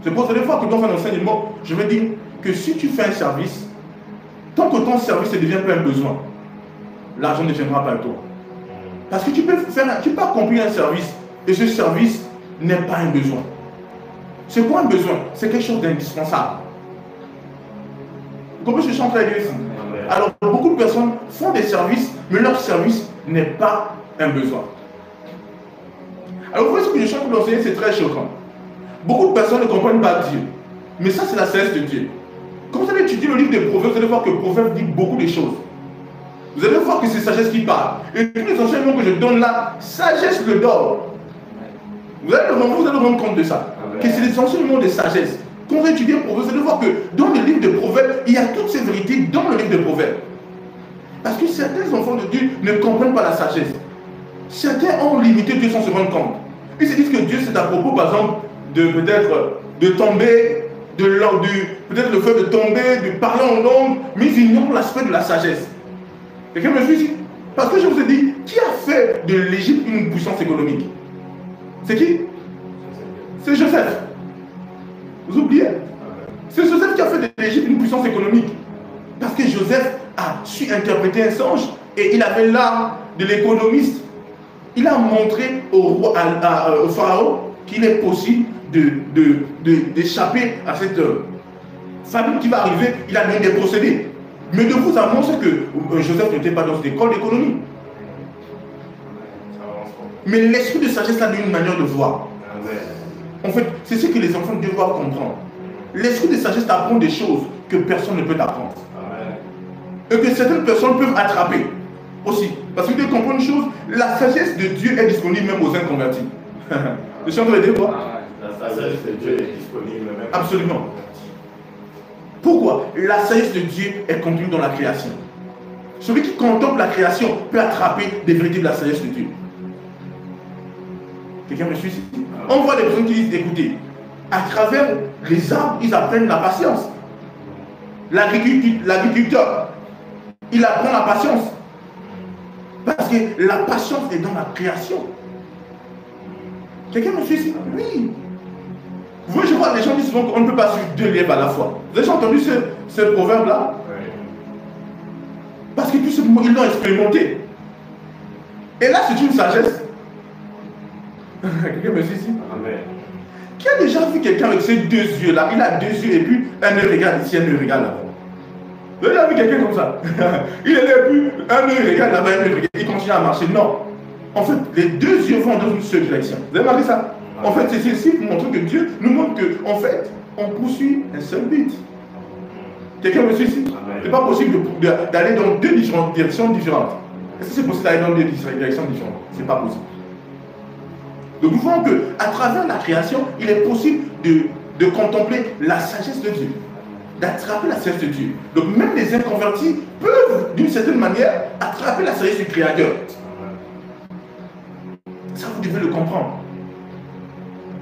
C'est pour cette fois que dans un enseignement, je veux dire que si tu fais un service, tant que ton service ne devient pas un besoin, l'argent ne viendra pas à toi. Parce que tu peux accomplir un service et ce service n'est pas un besoin. C'est quoi un besoin? C'est quelque chose d'indispensable. Vous comprenez ce que je suis en train de dire ici? Alors, beaucoup de personnes font des services, mais leur service n'est pas un besoin. Alors, vous voyez ce que je suis en train d'enseigner, c'est très choquant. Beaucoup de personnes ne comprennent pas Dieu. Mais ça, c'est la sagesse de Dieu. Quand vous allez étudier le livre des Proverbes, vous allez voir que le Proverbe dit beaucoup de choses. Vous allez voir que c'est sagesse qui parle. Et tous les enseignements que je donne là, sagesse le donne. Vous allez vous rendre compte de ça. Amen. Que c'est des enseignements de sagesse. Quand vous étudiez le Proverbe, vous allez voir que dans le livre des Proverbes, il y a toutes ces vérités dans le livre des Proverbes. Parce que certains enfants de Dieu ne comprennent pas la sagesse. Certains ont limité Dieu sans se rendre compte. Ils se disent que Dieu c'est à propos, par exemple, de peut-être de tomber, peut-être le fait de tomber, de parler en langue, mais ils ignorent l'aspect de la sagesse. Quelqu'un me suit ici? Parce que je vous ai dit, qui a fait de l'Égypte une puissance économique? C'est qui? C'est Joseph. Vous oubliez? C'est Joseph qui a fait de l'Égypte une puissance économique. Parce que Joseph a su interpréter un songe et il avait l'art de l'économiste. Il a montré au pharaon qu'il est possible d'échapper à cette famine qui va arriver. Il a donné des procédés. Mais de vous annoncer que Joseph n'était pas dans une école d'économie. Mais l'esprit de sagesse a une manière de voir. En fait, c'est ce que les enfants doivent comprendre. L'esprit de sagesse t'apprend des choses que personne ne peut t'apprendre. Et que certaines personnes peuvent attraper aussi. Parce que tu comprends une chose, la sagesse de Dieu est disponible même aux inconvertis. Je suis en train de dire quoi? La sagesse de Dieu est disponible même. Absolument. Pourquoi? La sagesse de Dieu est contenue dans la création. Celui qui contemple la création peut attraper des vérités de la sagesse de Dieu. Quelqu'un me suit ici? On voit des personnes qui disent, écoutez, à travers les arbres, ils apprennent la patience. L'agriculteur, il apprend la patience. Parce que la patience est dans la création. Quelqu'un me suit ici? Oui. Vous voyez, je vois les gens disent souvent qu'on ne peut pas suivre deux lièvres à la fois. Vous avez entendu ce proverbe-là? Oui. Parce que tout simplement, ils l'ont expérimenté. Et là, c'est une sagesse. Quelqu'un me suit ici? Amen. Qui a déjà vu quelqu'un avec ces deux yeux-là? Il a deux yeux et puis un œil regarde ici, un œil regarde là-bas. Vous avez déjà vu quelqu'un comme ça? Il est là et puis un œil regarde là-bas, un œil regarde. Il continue à marcher. Non. En fait, les deux yeux vont dans une seule direction. Vous avez remarqué ça? En fait, c'est ceci pour montrer que Dieu nous montre qu'en fait, on poursuit un seul but. Quelqu'un me suit ici? Ce n'est pas possible d'aller dans deux directions différentes. Est-ce que c'est possible d'aller dans deux directions différentes? Ce n'est pas possible. Donc nous voyons qu'à travers la création, il est possible de contempler la sagesse de Dieu, d'attraper la sagesse de Dieu. Donc même les inconvertis peuvent, d'une certaine manière, attraper la sagesse du Créateur. Ça, vous devez le comprendre.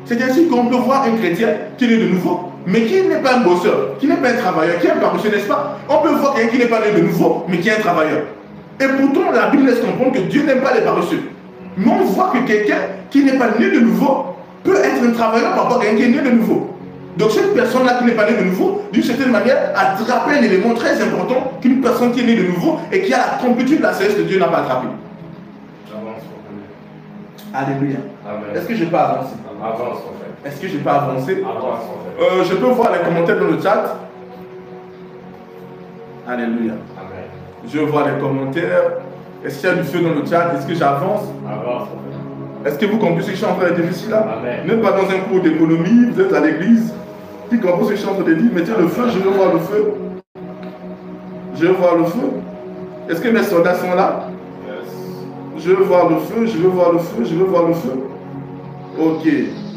C'est ainsi qu'on peut voir un chrétien qui est né de nouveau, mais qui n'est pas un bosseur, qui n'est pas un travailleur, qui est un paresseux, n'est-ce pas? On peut voir quelqu'un qui n'est pas né de nouveau, mais qui est un travailleur. Et pourtant, la Bible laisse comprendre que Dieu n'aime pas les paresseux. Mais on voit que quelqu'un qui n'est pas né de nouveau peut être un travailleur par rapport à quelqu'un qui est né de nouveau. Donc cette personne-là qui n'est pas née de nouveau, d'une certaine manière, a attrapé un élément très important qu'une personne qui est née de nouveau et qui a la complétude de la sagesse de Dieu n'a pas attrapé. Alléluia. Est-ce que je peux avancer? Avance en fait. Est-ce que je peux avancer? Avance en fait. Je peux voir les commentaires dans le chat. Alléluia. Amen. Je vois les commentaires. Est-ce qu'il y a du feu dans le chat? Est-ce que j'avance? Avance en fait. Est-ce que vous comprenez ce que je suis en train de dire ici là? Amen. Vous n'êtes pas dans un cours d'économie, vous êtes à l'église. Qui comprend ce que je suis en train de dire? Mettez le feu, je veux voir le feu. Je veux voir le feu. Est-ce que mes soldats sont là? Je veux voir le feu, je veux voir le feu, je veux voir le feu. Ok.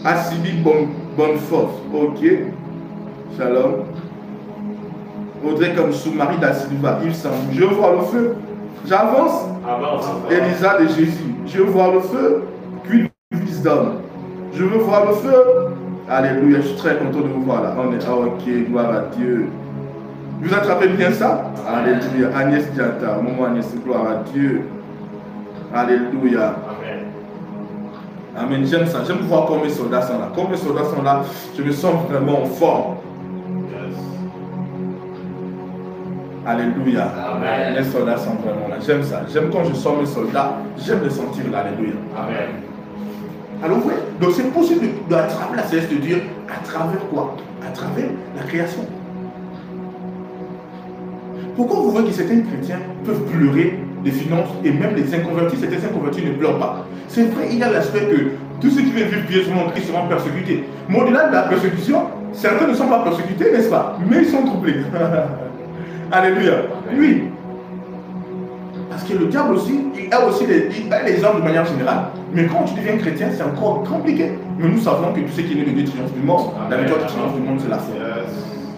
Asibi bonne force. Ok. Shalom. Audrey comme sous-marie d'Asilva. Il semble. Je veux voir le feu. J'avance. Avance. Elisa de Jésus. Je veux voir le feu. Puis wisdom. Je veux voir le feu. Alléluia. Je suis très content de vous voir là. On est. Ah, ok. Gloire à Dieu. Vous attrapez bien ça? Alléluia. Agnès Diata. Maman Agnès, gloire à Dieu. Alléluia. Amen. Amen. J'aime ça. J'aime voir comme mes soldats sont là. Comme mes soldats sont là, je me sens vraiment en forme. Yes. Alléluia. Amen. Les soldats sont vraiment là. J'aime ça. J'aime quand je sens mes soldats. J'aime les sentir là. Alléluia. Amen. Alors, oui. Donc, c'est possible d'attraper la sagesse de Dieu à travers quoi? À travers la création. Pourquoi vous voyez que certains chrétiens peuvent pleurer des finances et même les inconvertis, certains inconvertis ne pleurent pas? C'est vrai, il y a l'aspect que tous ceux qui veulent vivre pieusement en Christ seront persécutés. Mais au-delà de la persécution, certains ne sont pas persécutés, n'est-ce pas? Mais ils sont troublés. Alléluia. Oui. Parce que le diable aussi, il a aussi les hommes de manière générale. Mais quand tu deviens chrétien, c'est encore compliqué. Mais nous savons que tout ce qui est né de Dieu triomphe du monde. La victoire qui triomphe du monde, c'est la foi.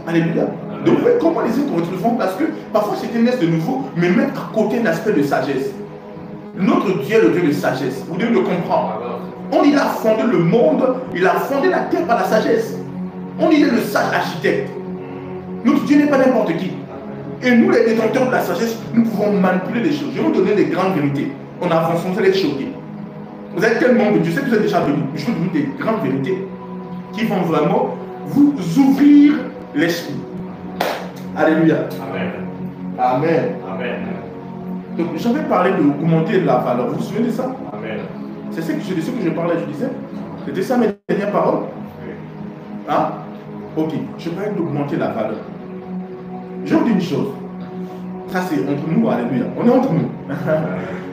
Alléluia. Donc, vous voyez comment les inconvertis le font? Parce que parfois c'était naissent de nouveau, mais même à côté d'un aspect de sagesse. Notre Dieu est le Dieu de sagesse. Vous devez le comprendre. Il a fondé le monde, il a fondé la terre par la sagesse. Il est le sage architecte. Notre Dieu n'est pas n'importe qui. Et nous, les détenteurs de la sagesse, nous pouvons manipuler les choses. Je vais vous donner des grandes vérités. On avance, vous allez être choqués. Vous êtes tellement de Dieu, je sais que vous êtes déjà venus. Je vais vous donner des grandes vérités qui vont vraiment vous ouvrir l'esprit. Alléluia. Amen. Amen. Amen. Donc j'avais parlé d'augmenter la valeur. Vous vous souvenez de ça? Amen. C'est ce que je parlais, je disais. C'était ça mes dernières paroles. Hein? Ok, je parlais d'augmenter la valeur. Je vous dis une chose. Ça c'est entre nous, alléluia. On est entre nous.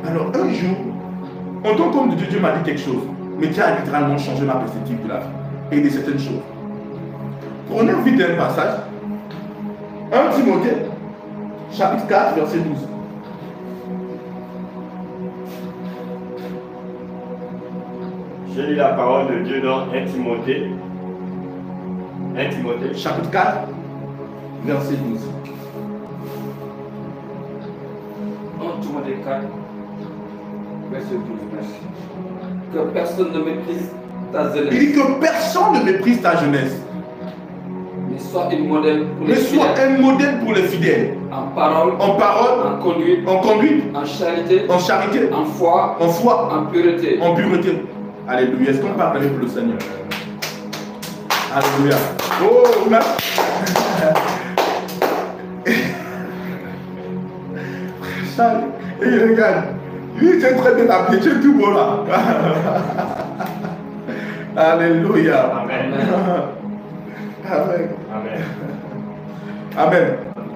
Alors un jour, en tant qu'homme de Dieu, Dieu m'a dit quelque chose. Mais Dieu a littéralement changé ma perspective de la vie et de certaines choses. Prenez vite un passage. 1 Timothée, chapitre 4, verset 12. Je lis la parole de Dieu dans 1 Timothée. 1 Timothée. Chapitre 4, verset 12. 1 Timothée 4, verset 12. Merci. Que personne ne méprise ta Il jeunesse. dit que personne ne méprise ta jeunesse. Mais sois un modèle pour les Mais sois fidèles. un modèle pour les fidèles. En parole, En parole, en conduite, en conduite, en charité, en charité, en foi, en foi, en pureté. en pureté. Alléluia. Est-ce qu'on peut acclamer pour le Seigneur? Alléluia. Oh, merci. Charles, et il regarde. Lui, il est très bien appelé, tu es tout beau là. Alléluia. Amen. Amen. Amen. Amen.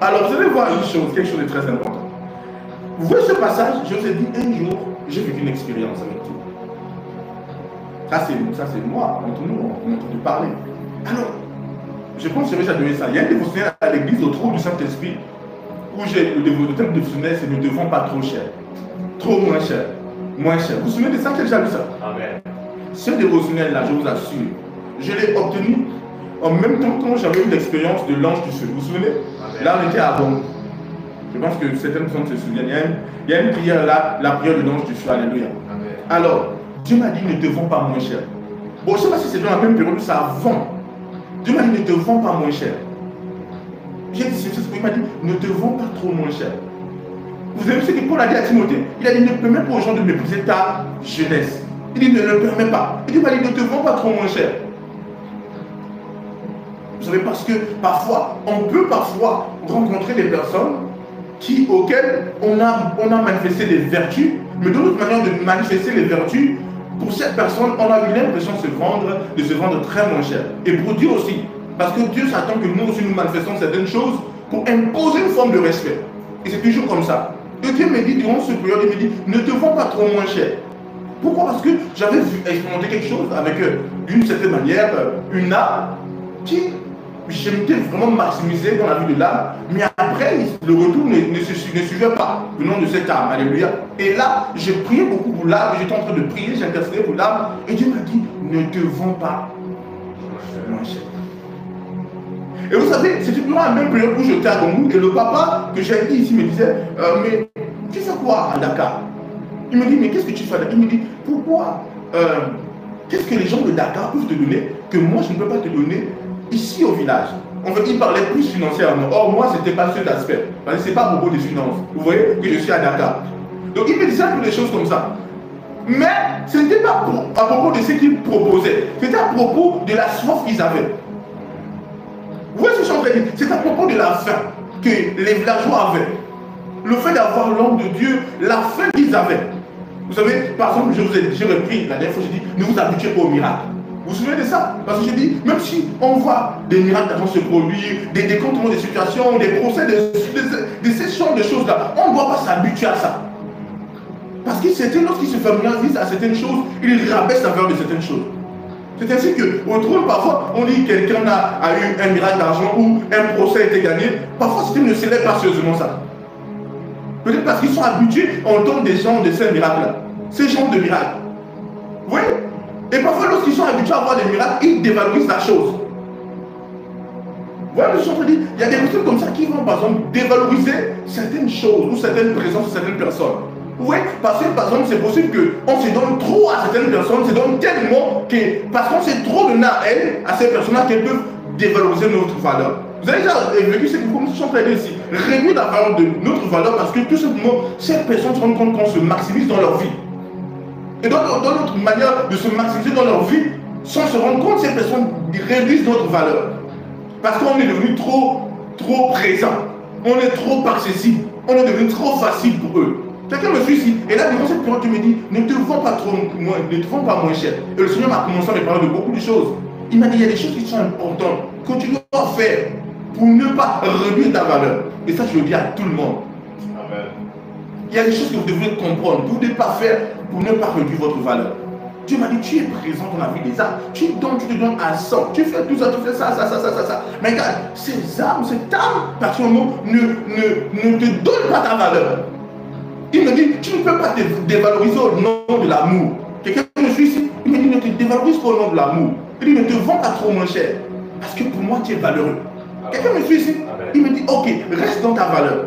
Alors, vous allez voir une chose, quelque chose de très important. Vous voyez ce passage, je vous ai dit un jour, j'ai vécu une expérience avec Dieu. Ça, c'est moi, entre nous, on est en train de parler. Alors, je pense que je vais déjà donner ça. Il y a un dévotionnel à l'église, au trône du Saint-Esprit, où j'ai le thème dévotionnel, c'est ne devons pas trop cher. Trop moins cher. Moins cher. Vous vous souvenez de ça? J'ai déjà vu ça. Amen. Ce dévotionnel-là, je vous assure, je l'ai obtenu en même temps quand j'avais eu l'expérience de l'ange du feu. Vous vous souvenez? Amen. Là, on était à Bongo. Je pense que certaines personnes se souviennent. Il y a une prière là, la prière de l'ange du feu. Alléluia. Amen. Alors, Dieu m'a dit ne te vends pas moins cher. Bon, je ne sais pas si c'est dans la même période où ça vend. Dieu m'a dit ne te vends pas moins cher. J'ai dit, il m'a dit ne te vends pas trop moins cher. Vous avez vu ce que Paul a dit à Timothée? Il a dit ne permets pas aux gens de mépriser ta jeunesse. Il dit ne le permets pas. Il m'a dit ne te vends pas trop moins cher. Vous savez, parce que parfois, on peut parfois rencontrer des personnes auxquelles on a manifesté des vertus, mais de l'autre manière de manifester les vertus, pour cette personne, on a eu l'impression de se vendre très moins cher. Et pour Dieu aussi. Parce que Dieu s'attend que nous aussi nous manifestons certaines choses pour imposer une forme de respect. Et c'est toujours comme ça. Et Dieu me dit, durant ce période, il me dit, ne te vends pas trop moins cher. Pourquoi? Parce que j'avais vu expérimenter quelque chose avec, d'une certaine manière, une âme qui, j'aimais vraiment maximiser dans la vie de l'âme, mais après, le retour ne suivait pas, venant de cette âme. Alléluia. Et là, j'ai prié beaucoup pour l'âme, j'étais en train de prier, j'ai intercédé pour l'âme, et Dieu m'a dit, ne te vends pas moins cher. Et vous savez, c'était durant la même période où j'étais à Gongou, et le papa que j'ai dit ici me disait, mais tu fais quoi à Dakar? Il me dit, mais qu'est-ce que tu fais là? Il me dit, pourquoi qu'est-ce que les gens de Dakar peuvent te donner que moi je ne peux pas te donner ici au village? En fait, il parlait plus financièrement. Or, moi, ce n'était pas cet aspect. Parce que ce n'est pas à propos des finances. Vous voyez que je suis à Dakar. Donc, il me disait un peu des choses comme ça. Mais ce n'était pas à propos de ce qu'ils proposaient. C'était à propos de la soif qu'ils avaient. Vous voyez ce que je suis en train de dire? C'est à propos de la faim que les villageois avaient. Le fait d'avoir l'homme de Dieu, la faim qu'ils avaient. Vous savez, par exemple, j'ai repris la dernière fois, j'ai dit, ne vous habituez pas au miracle. Vous vous souvenez de ça? Parce que j'ai dit, même si on voit des miracles se produire, des décontournements de situations, des procès, de ces genres de choses-là, on ne doit pas s'habituer à ça. Parce que c'était lorsqu'il se familiarise à certaines choses, il rabaisse la valeur de certaines choses. C'est ainsi qu'au trône, parfois, on dit que quelqu'un a eu un miracle d'argent ou un procès a été gagné. Parfois, c'était ne célèbre pas sérieusement ça. Peut-être parce qu'ils sont habitués à entendre des gens de ces miracles-là. Ces genres de miracles. Vous voyez? Et parfois, lorsqu'ils sont habitués à avoir des miracles, ils dévalorisent la chose. Vous voyez ce que je suis en train de dire? Il y a des personnes comme ça qui vont, par exemple, dévaloriser certaines choses ou certaines présences de certaines personnes. Vous voyez? Parce que, par exemple, c'est possible qu'on se donne trop à certaines personnes, on se donne tellement que, parce qu'on s'est trop donné à elles, à ces personnes-là, qu'elles peuvent dévaloriser notre valeur. Vous avez déjà vécu ce que je suis en train de dire ici. Réduire la valeur de notre valeur parce que tout simplement, ces personnes se rendent compte qu'on se maximise dans leur vie. Et dans notre manière de se maximiser dans leur vie, sans se rendre compte, ces personnes réduisent notre valeur. Parce qu'on est devenu trop présent. On est trop accessible. On est devenu trop facile pour eux. Quelqu'un me suit ici. Et là, durant cette période, tu me dis, ne te vends pas moins cher. Et le Seigneur m'a commencé à me parler de beaucoup de choses. Il m'a dit, il y a des choses qui sont importantes que tu dois faire pour ne pas réduire ta valeur. Et ça, je le dis à tout le monde. Amen. Il y a des choses que vous devez comprendre. Vous ne devez pas faire pour ne pas réduire votre valeur. Dieu m'a dit, tu es présent dans la vie des âmes. Tu te donnes à 100. Tu fais tout ça, tu fais ça. Mais regarde, ces âmes, cette âme, particulièrement, ne te donne pas ta valeur. Il me dit, tu ne peux pas te dévaloriser au nom de l'amour. Quelqu'un me suit ici. Il me dit, ne te dévalorise pas au nom de l'amour. Il dit, ne te vends pas trop moins cher. Parce que pour moi, tu es valeureux. Quelqu'un me suit ici. Il me dit, ok, reste dans ta valeur.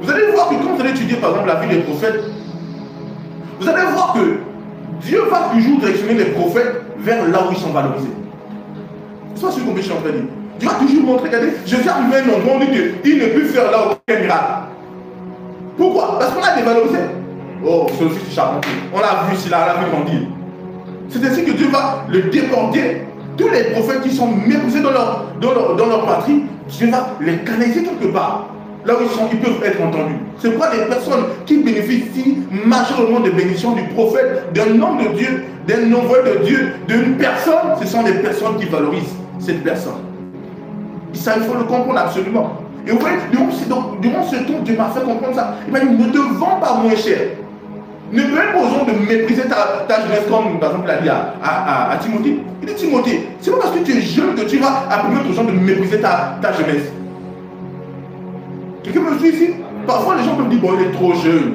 Vous allez voir que quand vous allez étudier par exemple la vie des prophètes, vous allez voir que Dieu va toujours directionner les prophètes vers là où ils sont valorisés. C'est pas ce que je suis en train de dire. Dieu va toujours montrer, regardez, je suis arrivé à un endroit où on dit qu'il ne peut faire là aucun miracle. Pourquoi? Parce qu'on a dévalorisé. Oh, c'est aussi charmant. On l'a vu ici, là, on l'a vu grandir. C'est ainsi que Dieu va le déporter. Tous les prophètes qui sont méprisés dans leur patrie, Dieu va les canaliser quelque part. Là où ils peuvent être entendus. C'est pourquoi les personnes qui bénéficient majoritairement des bénédictions du prophète, d'un homme de Dieu, d'un envoyé de Dieu, d'une personne, ce sont des personnes qui valorisent cette personne. Ça, il faut le comprendre absolument. Et vous voyez, durant ce temps, Dieu m'a fait comprendre ça. Il m'a dit, ne te vends pas moins cher. Ne permets pas aux gens de mépriser ta jeunesse, comme par exemple il a dit à Timothée. Il dit, Timothée, c'est pas parce que tu es jeune que tu vas permettre aux gens de mépriser ta jeunesse. Quelqu'un me suit ici? Parfois les gens peuvent dire, bon, il est trop jeune.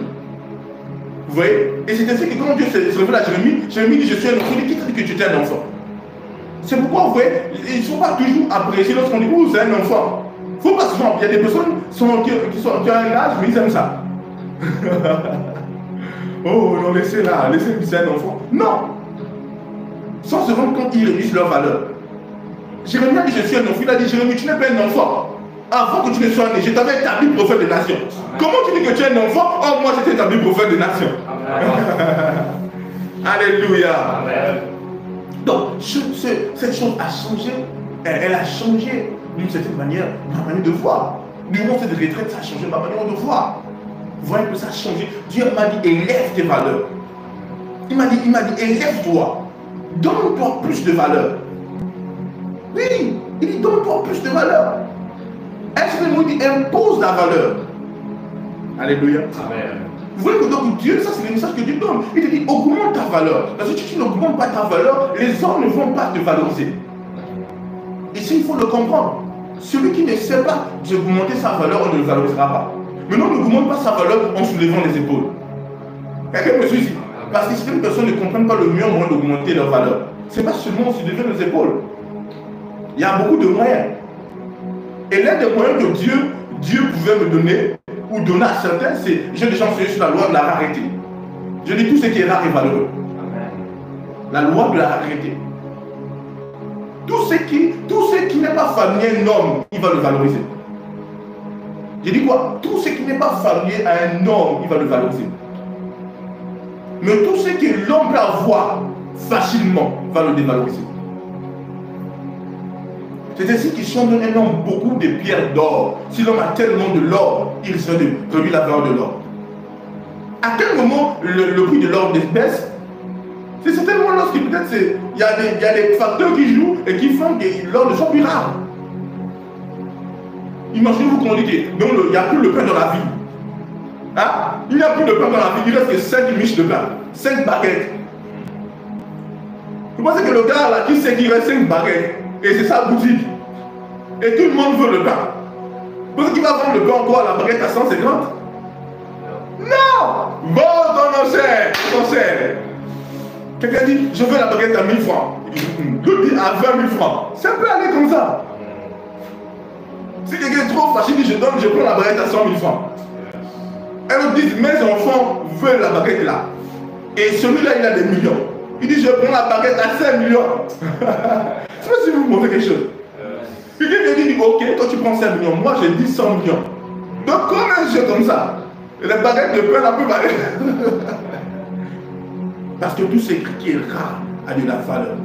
Vous voyez? Et c'est ainsi que quand Dieu se révèle à Jérémie, Jérémie dit, je suis un enfant. Il dit, qui t'a dit que tu étais un enfant? C'est pourquoi, vous voyez, ils ne sont pas toujours appréciés lorsqu'on dit, oh, c'est un enfant. Il ne faut pas se faire. Il y a des personnes qui ont un âge, mais ils aiment ça. Oh, non, laissez-la, laissez-lui, c'est un enfant. Non. Sans se rendre compte qu'ils réduisent leur valeur. Jérémie a dit, je suis un enfant. Il a dit, Jérémie, tu n'es pas un enfant. Avant que tu ne sois né, je t'avais établi prophète des nations. Amen. Comment tu dis que tu es un enfant? Oh, moi, je t'ai établi prophète des nations. Alléluia. Amen. Donc, cette chose a changé. Elle a changé d'une certaine manière ma manière de voir. Durant cette retraite, ça a changé ma manière de voir. Vous voyez que ça a changé. Dieu m'a dit, élève tes valeurs. Il m'a dit, élève-toi. Donne-toi plus de valeur. Oui, il dit, donne-toi plus de valeur. Excellent, il dit, impose la valeur. Alléluia. Amen. Vous voyez que donc Dieu, ça c'est le message que Dieu donne. Il te dit, augmente ta valeur. Parce que si tu n'augmentes pas ta valeur, les hommes ne vont pas te valoriser. Et ça, il faut le comprendre. Celui qui ne sait pas augmenter sa valeur, on ne le valorisera pas. Mais on n'augmente pas sa valeur en soulevant les épaules. Quelqu'un me suit ici? Parce que certaines personnes ne comprennent pas le meilleur moyen d'augmenter leur valeur. Ce n'est pas seulement en soulevant les épaules. Il y a beaucoup de moyens. Et l'un des moyens que Dieu pouvait me donner, ou donner à certains, c'est, j'ai déjà enseigné sur la loi de la rareté. Je dis tout ce qui est rare et valeureux. Amen. La loi de la rareté. Tout ce qui n'est pas familier à un homme, il va le valoriser. J'ai dit quoi? Tout ce qui n'est pas familier à un homme, il va le valoriser. Mais tout ce que l'homme peut avoir facilement, va le dévaloriser. C'est ainsi qu'ils sont donné un homme beaucoup de pierres d'or. Si l'homme a tellement de l'or, il risque de réduire la valeur de l'or. À quel moment le prix de l'or baisse? C'est certainement lorsque peut-être il y a des facteurs qui jouent et qui font que l'or ne soit plus rare. Imaginez-vous qu'on dit qu'il n'y a plus de pain dans la vie. Hein? Il n'y a plus de pain dans la vie, il reste que 5 miches de pain, 5 baguettes. Vous pensez que le gars là qui sait qu'il reste 5 baguettes et c'est sa boutique et tout le monde veut le pain? Vous pensez qu'il va vendre le pain encore à la baguette à 150? Non! Bon, ton cher. Quelqu'un dit, je veux la baguette à 1000 francs. L'autre dit à 20 000 francs. Ça peut aller comme ça. Si quelqu'un est trop fâché, je prends la baguette à 100 000 francs. Et l'autre dit, mes enfants veulent la baguette là. Et celui-là, il a des millions. Il dit, je prends la baguette à 5 millions. Je ne sais pas si vous me montrez quelque chose. Quelqu'un dit, ok, toi tu prends 5 millions, moi j'ai dit 100 millions. Donc comment un jeu comme ça? Et les baguettes ne peuvent pas parler. Parce que tout ce qui est rare a de la valeur.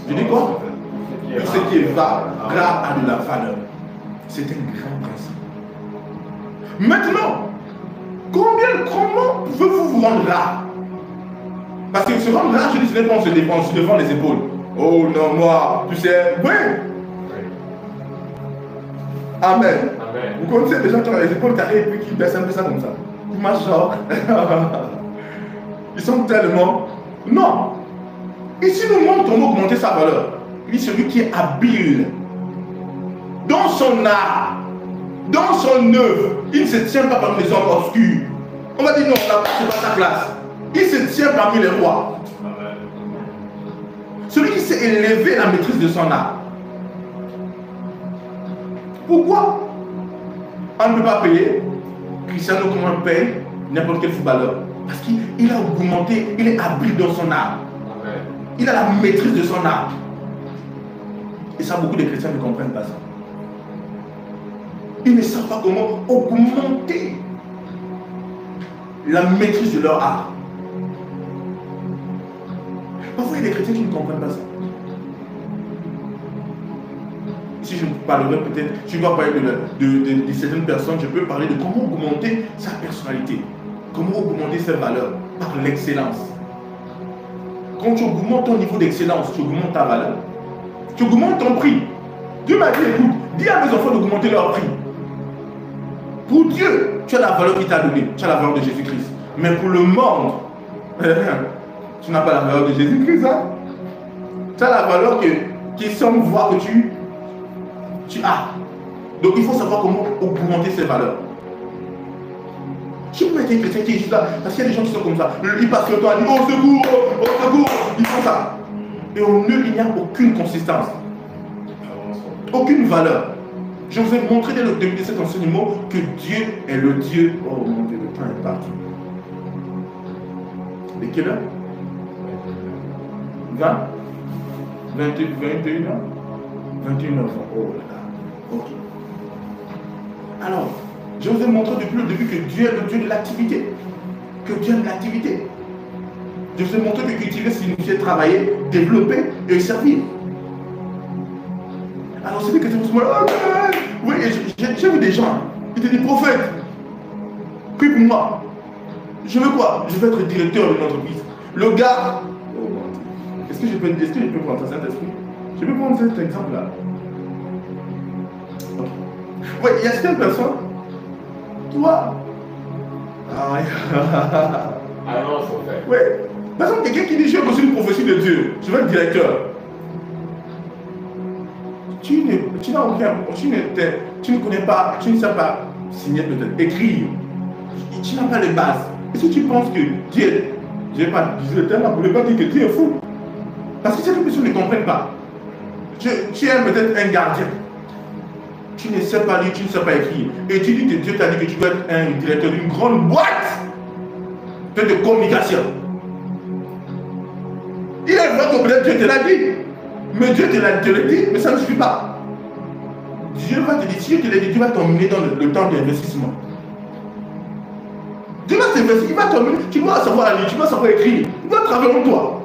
Je dis quoi? Tout ce qui est rare a de la valeur. C'est un grand principe. Maintenant, comment pouvez-vous vous rendre rare? Parce que se rendre rare, je dis, ce n'est pas on se défend devant les épaules. Oh non, moi, tu sais, oui. Amen. Amen. Vous connaissez des gens qui ont les épaules carrées et puis qui baissent un peu ça comme ça. Ils marchent genre. Ils sont tellement. Non. Ici, nous montre comment augmenter sa valeur. Il dit celui qui est habile dans son art, dans son œuvre, il ne se tient pas parmi les hommes obscurs. On va dire non, là, c'est pas sa place. Il se tient parmi les rois. Amen. Celui qui s'est élevé à la maîtrise de son art. Pourquoi on ne peut pas payer Cristiano comme on paye n'importe quel footballeur? Parce qu'il a augmenté, il est habile dans son art. Amen. Il a la maîtrise de son art. Et ça, beaucoup de chrétiens ne comprennent pas ça. Ils ne savent pas comment augmenter la maîtrise de leur art. Parfois, il y a des chrétiens qui ne comprennent pas ça. Si je parlerai peut-être, si je dois parler de certaines personnes, je peux parler de comment augmenter sa personnalité, comment augmenter ses valeurs par l'excellence. Quand tu augmentes ton niveau d'excellence, tu augmentes ta valeur, tu augmentes ton prix. Dieu m'a dit, écoute, dis à mes enfants d'augmenter leur prix. Pour Dieu, tu as la valeur qu'il t'a donnée, tu as la valeur de Jésus-Christ. Mais pour le monde, tu n'as pas la valeur de Jésus-Christ. Hein? Tu as la valeur qui semble voir que tu as. Donc il faut savoir comment augmenter ces valeurs. Je peux être un chrétien qui est juste là, parce qu'il y a des gens qui sont comme ça. Ils passent le temps à dire au secours, ils font ça. Et au mieux, il n'y a aucune consistance, aucune valeur. Je vous ai montré dès le début de cet enseignement que Dieu est le Dieu. Oh mon Dieu, le temps est parti. De quelle heure? 20? 21 heures? 21 heures. Oh là là. Ok. Alors, je vous ai montré depuis le début que Dieu est le Dieu de l'activité. Que Dieu aime l'activité. Je vous ai montré que cultiver signifiait travailler, développer et servir. Alors c'est que c'est pour moi. Oui, j'ai vu des gens, ils étaient des prophètes. Prie pour moi. Je veux quoi? Je veux être directeur d'une entreprise. Le gars. Est-ce que je peux prendre ça, Saint-Esprit? Je peux prendre cet exemple-là. Okay. Oui, il y a certaines personnes. Toi. Ah non, faut faire. Oui. Par exemple, quelqu'un qui dit j'ai reçu une prophétie de Dieu, je veux être directeur. Tu n'as aucun. Tu ne connais pas, tu ne sais pas signer peut-être, écrire. Tu n'as pas les bases. Est-ce que tu penses que Dieu, je ne vais pas dire le terme, je ne vais pas dire que Dieu est fou? Parce que certaines personnes ne comprennent pas. Tu es peut-être un gardien. Tu ne sais pas lire, tu ne sais pas écrire. Et tu dis que Dieu t'a dit que tu dois être un directeur d'une grande boîte de communication. Il est vrai que peut-être Dieu te l'a dit. Mais Dieu te l'a dit, mais ça ne suffit pas. Dieu va te dire, si Dieu te l'a dit, Dieu va t'emmener dans le temps d'investissement. Dieu va t'investir, il va t'emmener, tu dois savoir lire, tu dois savoir écrire, il doit travailler en toi.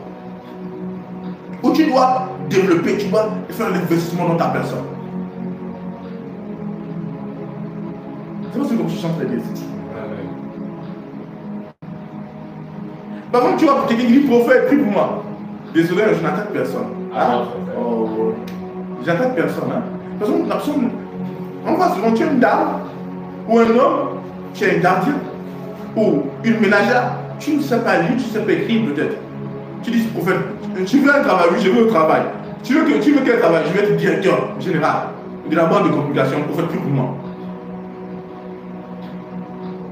Ou tu dois développer, tu dois faire l'investissement dans ta personne. C'est pas comme tu chantes très bien. Par contre, tu vois, quelqu'un qui dit prophète, prie pour moi. Désolé, je n'attaque personne. Hein? Oh, j'attaque personne. Hein? Parce que personne, on va souvent, tu es une dame, ou un homme, tu es un gardien, ou une ménagère, tu ne sais pas lire, tu ne sais pas écrire peut-être. Tu dis, prophète, tu veux un travail, oui, je veux un travail. Tu veux quel travail? Je veux être directeur général de la boîte de communication, prophète, prie pour moi.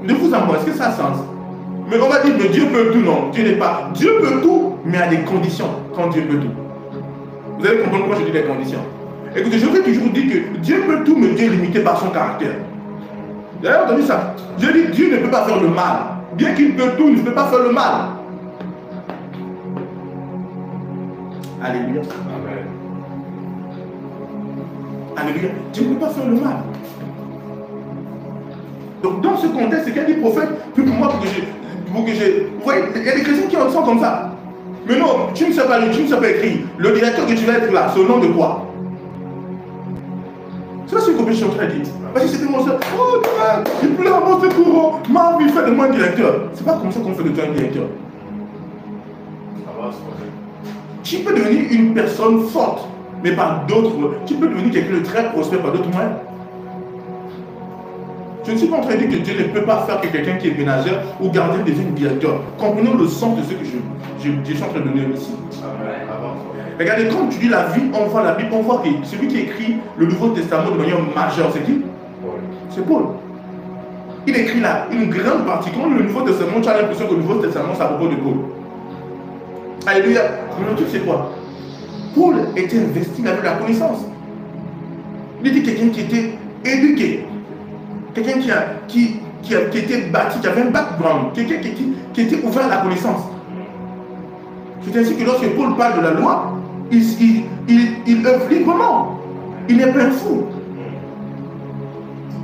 De vous à moi, est-ce que ça a sens? Mais on va dire que Dieu peut tout, non, Dieu n'est pas. Dieu peut tout, mais à des conditions quand Dieu peut tout. Vous allez comprendre pourquoi je dis des conditions. Écoutez, je vais toujours dire que Dieu peut tout, mais Dieu est limité par son caractère. Vous avez entendu ça? Je dis Dieu ne peut pas faire le mal. Bien qu'il peut tout, il ne peut pas faire le mal. Alléluia. Amen. Alléluia. Dieu ne peut pas faire le mal. Donc dans ce contexte, c'est qu'elle dit prophète, puis pour moi, pour que j'ai. Vous voyez, il y a des chrétiens qui sont comme ça. Mais non, tu ne sais pas lire, tu ne sais pas écrire. Le directeur que tu vas être là, c'est au nom de quoi? C'est pas ce que je suis en train de dire. Parce que c'était mon soeur. Oh, il pleure, mon secours. Ma vie fait de moi un directeur. C'est pas comme ça qu'on fait de toi un directeur. Tu peux devenir une personne forte, mais par d'autres. Tu peux devenir quelqu'un de très prospère par d'autres moyens. Je ne suis pas en train de dire que Dieu ne peut pas faire que quelqu'un qui est ménageur ou gardien devienne directeur. Comprenons le sens de ce que je suis en train de donner ici. Regardez, quand tu lis la vie, on voit la Bible, on voit que celui qui écrit le Nouveau Testament de manière majeure, c'est qui? C'est Paul. Il écrit là une grande partie. Quand le Nouveau Testament, tu as l'impression que le Nouveau Testament, c'est à propos de Paul. Alléluia. Mais le truc, c'est quoi? Paul était investi avec la connaissance. Il était quelqu'un qui était éduqué. Quelqu'un qui était bâti, qui avait un background. Quelqu'un qui était ouvert à la connaissance. C'est ainsi que lorsque Paul parle de la loi, il œuvre librement. Il n'est pas un fou.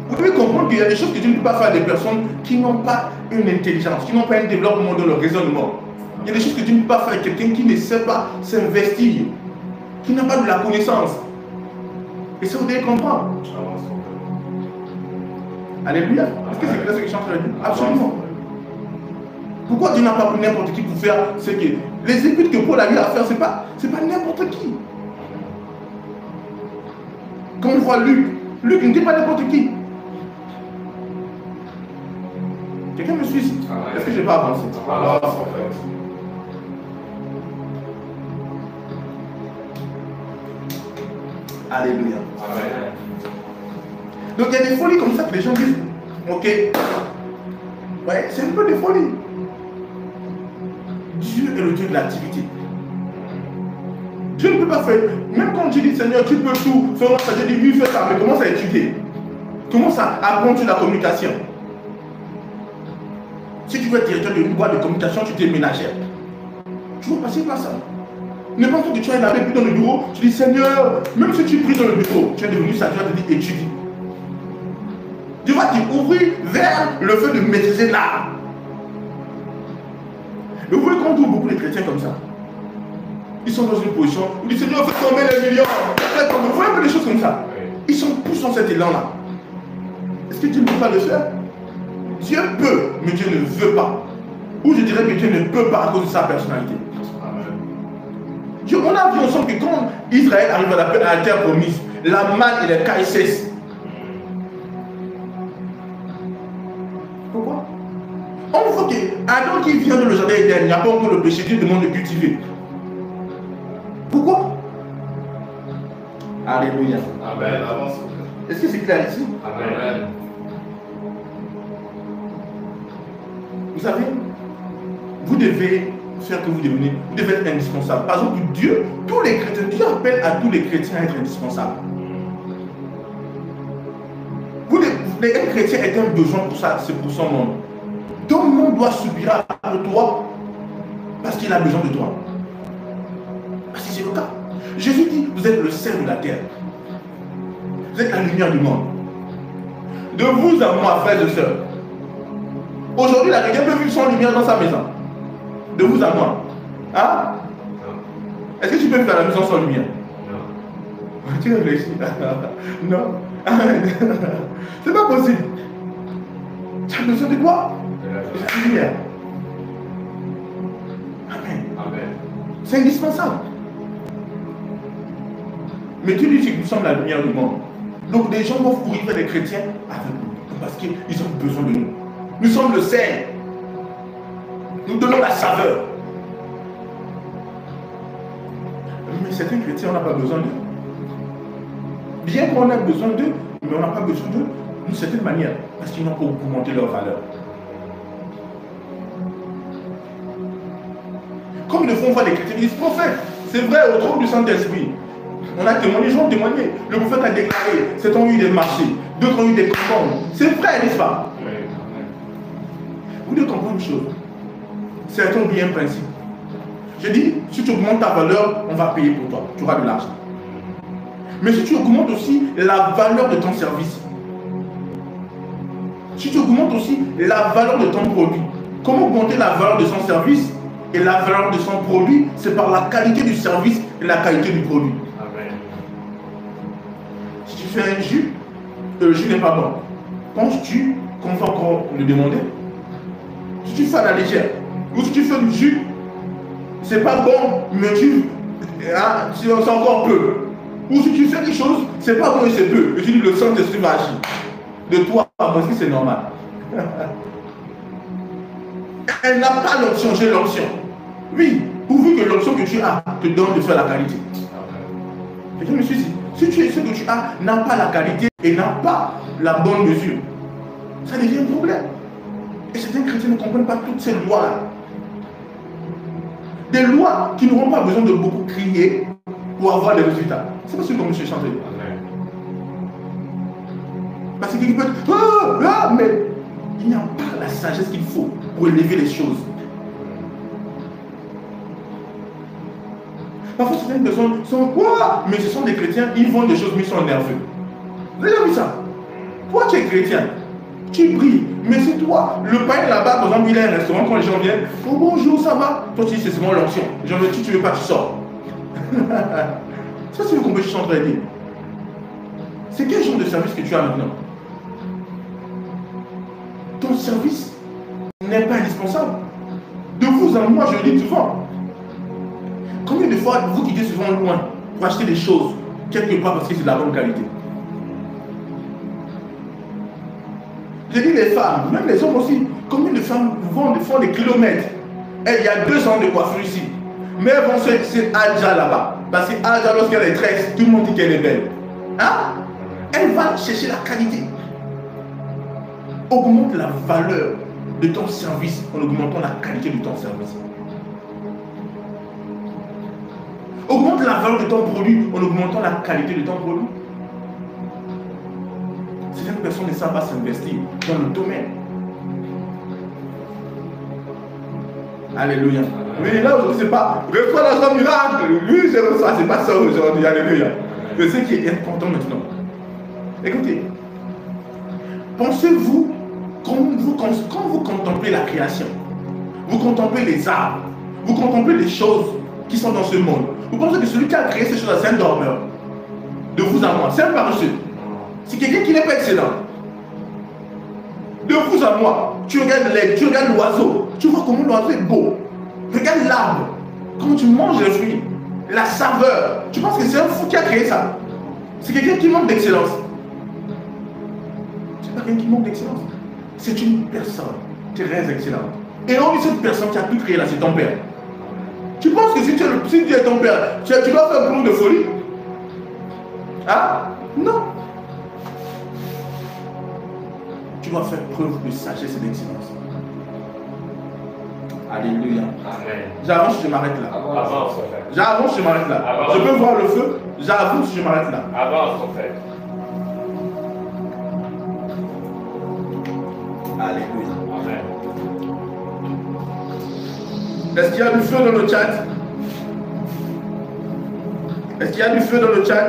Vous devez comprendre qu'il y a des choses que Dieu ne peut pas faire à des personnes qui n'ont pas une intelligence, qui n'ont pas un développement dans leur raisonnement. Il y a des choses que Dieu ne peut pas faire à quelqu'un qui ne sait pas s'investir, qui n'a pas de la connaissance. Et ça, vous devez comprendre. Alléluia. Est-ce que c'est clair ce que je suis en train de dire? Absolument. Pourquoi Dieu n'a pas pris n'importe qui pour faire ce que... Les études que Paul a eu à faire, c'est pas n'importe qui. Quand on voit Luc, Luc n'était pas n'importe qui. Quelqu'un me suit ici? Est-ce que je n'ai pas avancé? Alléluia. Amen. Donc il y a des folies comme ça que les gens disent, ok, ouais, c'est un peu des folies. Dieu est le Dieu de l'activité. Dieu ne peut pas faire, même quand tu dis Seigneur, tu peux tout, fais-moi ça, je dis oui, fais ça, mais commence à étudier. Commence à apprendre sur la communication. Si tu veux être directeur d'une boîte de communication, tu t'es ménagère. Tu vas passer par ça. N'importe où que tu es là, puis dans le bureau, tu dis Seigneur, même si tu pries dans le bureau, tu es devenu ça, tu vas te dire étudie. Dieu va t'ouvrir vers le fait de maîtriser l'art. Mais vous voyez qu'on trouve beaucoup de chrétiens comme ça. Ils sont dans une position où ils disent Seigneur, fais tomber les millions. Vous voyez un peu des choses comme ça. Ils sont tous dans cet élan-là. Est-ce que Dieu ne peut pas le faire? Dieu peut, mais Dieu ne veut pas. Ou je dirais que Dieu ne peut pas à cause de sa personnalité. On a vu ensemble que quand Israël arrive à la terre promise, la manne et les cailles cessent. Pourquoi? On voit que Adam qui vient de le jardin d'Éden, il n'y a pas encore le péché, Dieu demande de cultiver. Pourquoi? Alléluia. Amen. Est-ce que c'est clair ici? Amen. Vous savez, vous devez faire que vous devenez, vous devez être indispensable. Par exemple, Dieu, tous les chrétiens, Dieu appelle à tous les chrétiens à être indispensables. Un chrétien est un besoin pour ça, c'est pour son monde. Ton monde doit subir pour toi parce qu'il a besoin de toi. Parce que c'est le cas. Jésus dit, vous êtes le sel de la terre. Vous êtes la lumière du monde. De vous à moi, frères et sœurs. Aujourd'hui, la chrétienne peut vivre sans lumière dans sa maison. De vous à moi. Hein? Est-ce que tu peux faire la maison sans lumière? Non. Tu réfléchis? Non. C'est pas possible. Tu as besoin de quoi? De la lumière. Amen. Amen. C'est indispensable. Mais Dieu dit que nous sommes la lumière du monde. Donc des gens vont courir vers les chrétiens avec nous. Parce qu'ils ont besoin de nous. Nous sommes le sel. Nous donnons la saveur. Mais certains chrétiens, on n'a pas besoin d'eux. Bien qu'on ait besoin d'eux, mais on n'a pas besoin d'eux d'une certaine manière. Parce qu'ils n'ont pas augmenté leur valeur. Comme ils le font voir les chrétiens, ils disent prophète. C'est vrai, au trône du Saint-Esprit. On a témoigné, les gens ont témoigné. Le prophète a déclaré, certains ont eu des marchés, d'autres ont eu des commandes. C'est vrai, n'est-ce pas? Vous devez comprendre une chose. Certains ont bien un principe. Je dis, si tu augmentes ta valeur, on va payer pour toi. Tu auras de l'argent. Mais si tu augmentes aussi la valeur de ton service, si tu augmentes aussi la valeur de ton produit, comment augmenter la valeur de son service et la valeur de son produit? C'est par la qualité du service et la qualité du produit. Amen. Si tu fais un jus, le jus n'est pas bon. Penses-tu qu'on va encore le demander? Si tu fais à la légère, ou si tu fais du jus, c'est pas bon, mais c'est encore peu. Ou si tu fais quelque chose, c'est pas bon et c'est peu. Et tu dis le Saint-Esprit va agir. De toi, parce que c'est normal. Elle n'a pas l'option, j'ai l'option. Oui, pourvu que l'option que tu as te donne de faire la qualité. Et je me suis dit, si tu es ce que tu as n'a pas la qualité et n'a pas la bonne mesure, ça devient un problème. Et certains chrétiens ne comprennent pas toutes ces lois-là. Des lois qui n'auront pas besoin de beaucoup crier pour avoir des résultats. C'est pas ce que je suis chanté. Parce que quelqu'un peut dire, mais il n'y a pas la sagesse qu'il faut pour élever les choses. Parfois, certaines personnes sont quoi? Mais ce sont des chrétiens, ils font des choses, mais ils sont nerveux. Vous avez vu ça? Toi, tu es chrétien, tu brilles, mais c'est toi. Le païen là-bas, par exemple, il a un restaurant, quand les gens viennent, oh bonjour, ça va? Toi, tu dis, c'est seulement l'option. Les gens me disent, tu veux pas, tu sors. Ça, c'est le combat que je suis en train de dire. C'est quel genre de service que tu as maintenant? Ton service n'est pas indispensable. De vous à moi, je le dis souvent. Combien de fois vous quittez souvent loin pour acheter des choses quelque part parce que c'est de la bonne qualité? Je dis les femmes, même les hommes aussi. Combien de femmes font des kilomètres? Et il y a 2 ans de coiffure ici. Mais elles vont se Adja là-bas. Parce que Adja, lorsqu'elle est tresse, tout le monde dit qu'elle est belle. Hein? Elle va chercher la qualité. Augmente la valeur de ton service en augmentant la qualité de ton service. Augmente la valeur de ton produit en augmentant la qualité de ton produit. Certaines personnes ne savent pas s'investir dans le domaine. Alléluia. Mais là aujourd'hui, c'est pas reçois l'argent miracle. Lui, c'est ça, c'est pas ça aujourd'hui. Alléluia. Mais ce qui est important maintenant. Écoutez, pensez-vous quand vous contemplez la création, vous contemplez les arbres, vous contemplez les choses qui sont dans ce monde. Vous pensez que celui qui a créé ces choses-là, c'est un dormeur. De vous à moi, c'est un paresseux. C'est quelqu'un qui n'est pas excellent. De vous à moi, tu regardes l'aigle, tu regardes l'oiseau, tu vois comment l'oiseau est beau. Regarde l'arbre, comment tu manges les fruits, la saveur. Tu penses que c'est un fou qui a créé ça? C'est quelqu'un qui manque d'excellence. C'est pas quelqu'un qui manque d'excellence. C'est une personne très excellente. Et on dit cette personne qui a tout créé là, c'est ton père. Tu penses que si tu es ton père, tu dois faire preuve de folie? Ah? Non. Tu dois faire preuve de sagesse et d'excellence. Alléluia. Amen. J'avance, je m'arrête là. Avance, j'avance, je m'arrête là. Je peux voir le feu. J'avance, je m'arrête là. Avance, mon frère. Alléluia. Amen. Est-ce qu'il y a du feu dans le chat? Est-ce qu'il y a du feu dans le chat?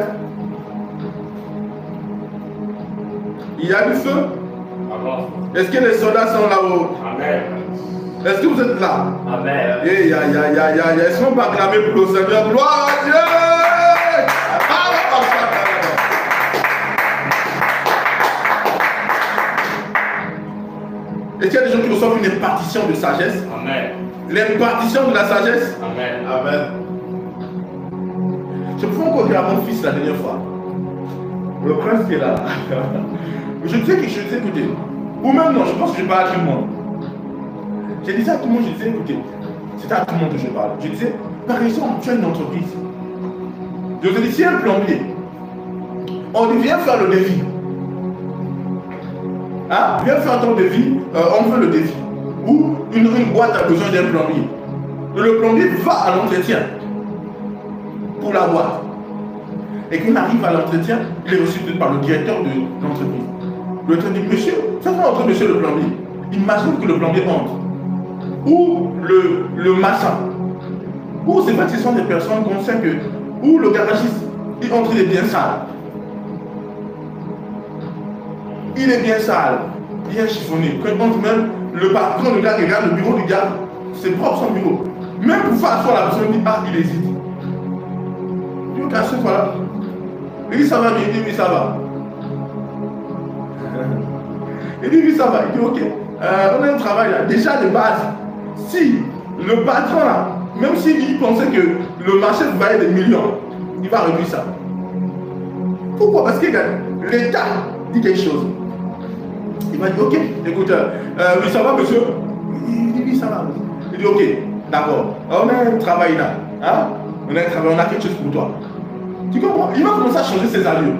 Il y a du feu? Est-ce que les soldats sont là-haut? Amen. Est-ce que vous êtes là? Amen. Est-ce qu'on peut acclamer pour le Seigneur? Gloire à Dieu! Est-ce qu'il y a des gens qui reçoivent une impartition de sagesse? Amen. L'impartition de la sagesse? Amen. Amen. Je pouvais encore dire à mon fils la dernière fois. Le prince qui est là. Je disais quelque chose, écoutez. Ou même non, je pense que je parle à tout le monde. Je disais à tout le monde, je disais, écoutez, c'était à tout le monde que je parle. Je disais, par exemple, tu as une entreprise. Je te dis, si un plombier, on dit, viens faire le devis. Hein? Viens faire ton devis, on veut le devis. Ou une boîte a besoin d'un plombier. Le plombier va à l'entretien pour la boîte. Et quand il arrive à l'entretien, il est reçu par le directeur de l'entreprise. Le directeur dit, monsieur, ça va entrer monsieur le plombier. Imagine que le plombier entre. Ou le maçon. Ou c'est vrai que ce sont des personnes qu'on sait que, ou le garagiste, il entre, il est bien sale. Il est bien sale, bien chiffonné. Quand il entre même, quand le gars regarde le bureau du gars, c'est propre son bureau. Même pour faire asseoir la personne, il dit, ah, il hésite. Il dit, ok, cette fois-là. Il dit, ça va bien, il dit, oui, ça va. Il dit, oui, ça va. Il dit, ok, on a un travail là. Déjà de base, si le patron là, même s'il pensait que le marché valait des millions, il va réduire ça. Pourquoi? Parce que l'État dit quelque chose. Il m'a dit, ok, écoute, oui, ça va, monsieur? Il dit, oui, ça va. Il dit, ok, d'accord. On a un travail là. Hein? On a un travail, on a quelque chose pour toi. Tu comprends? Il va commencer à changer ses allures.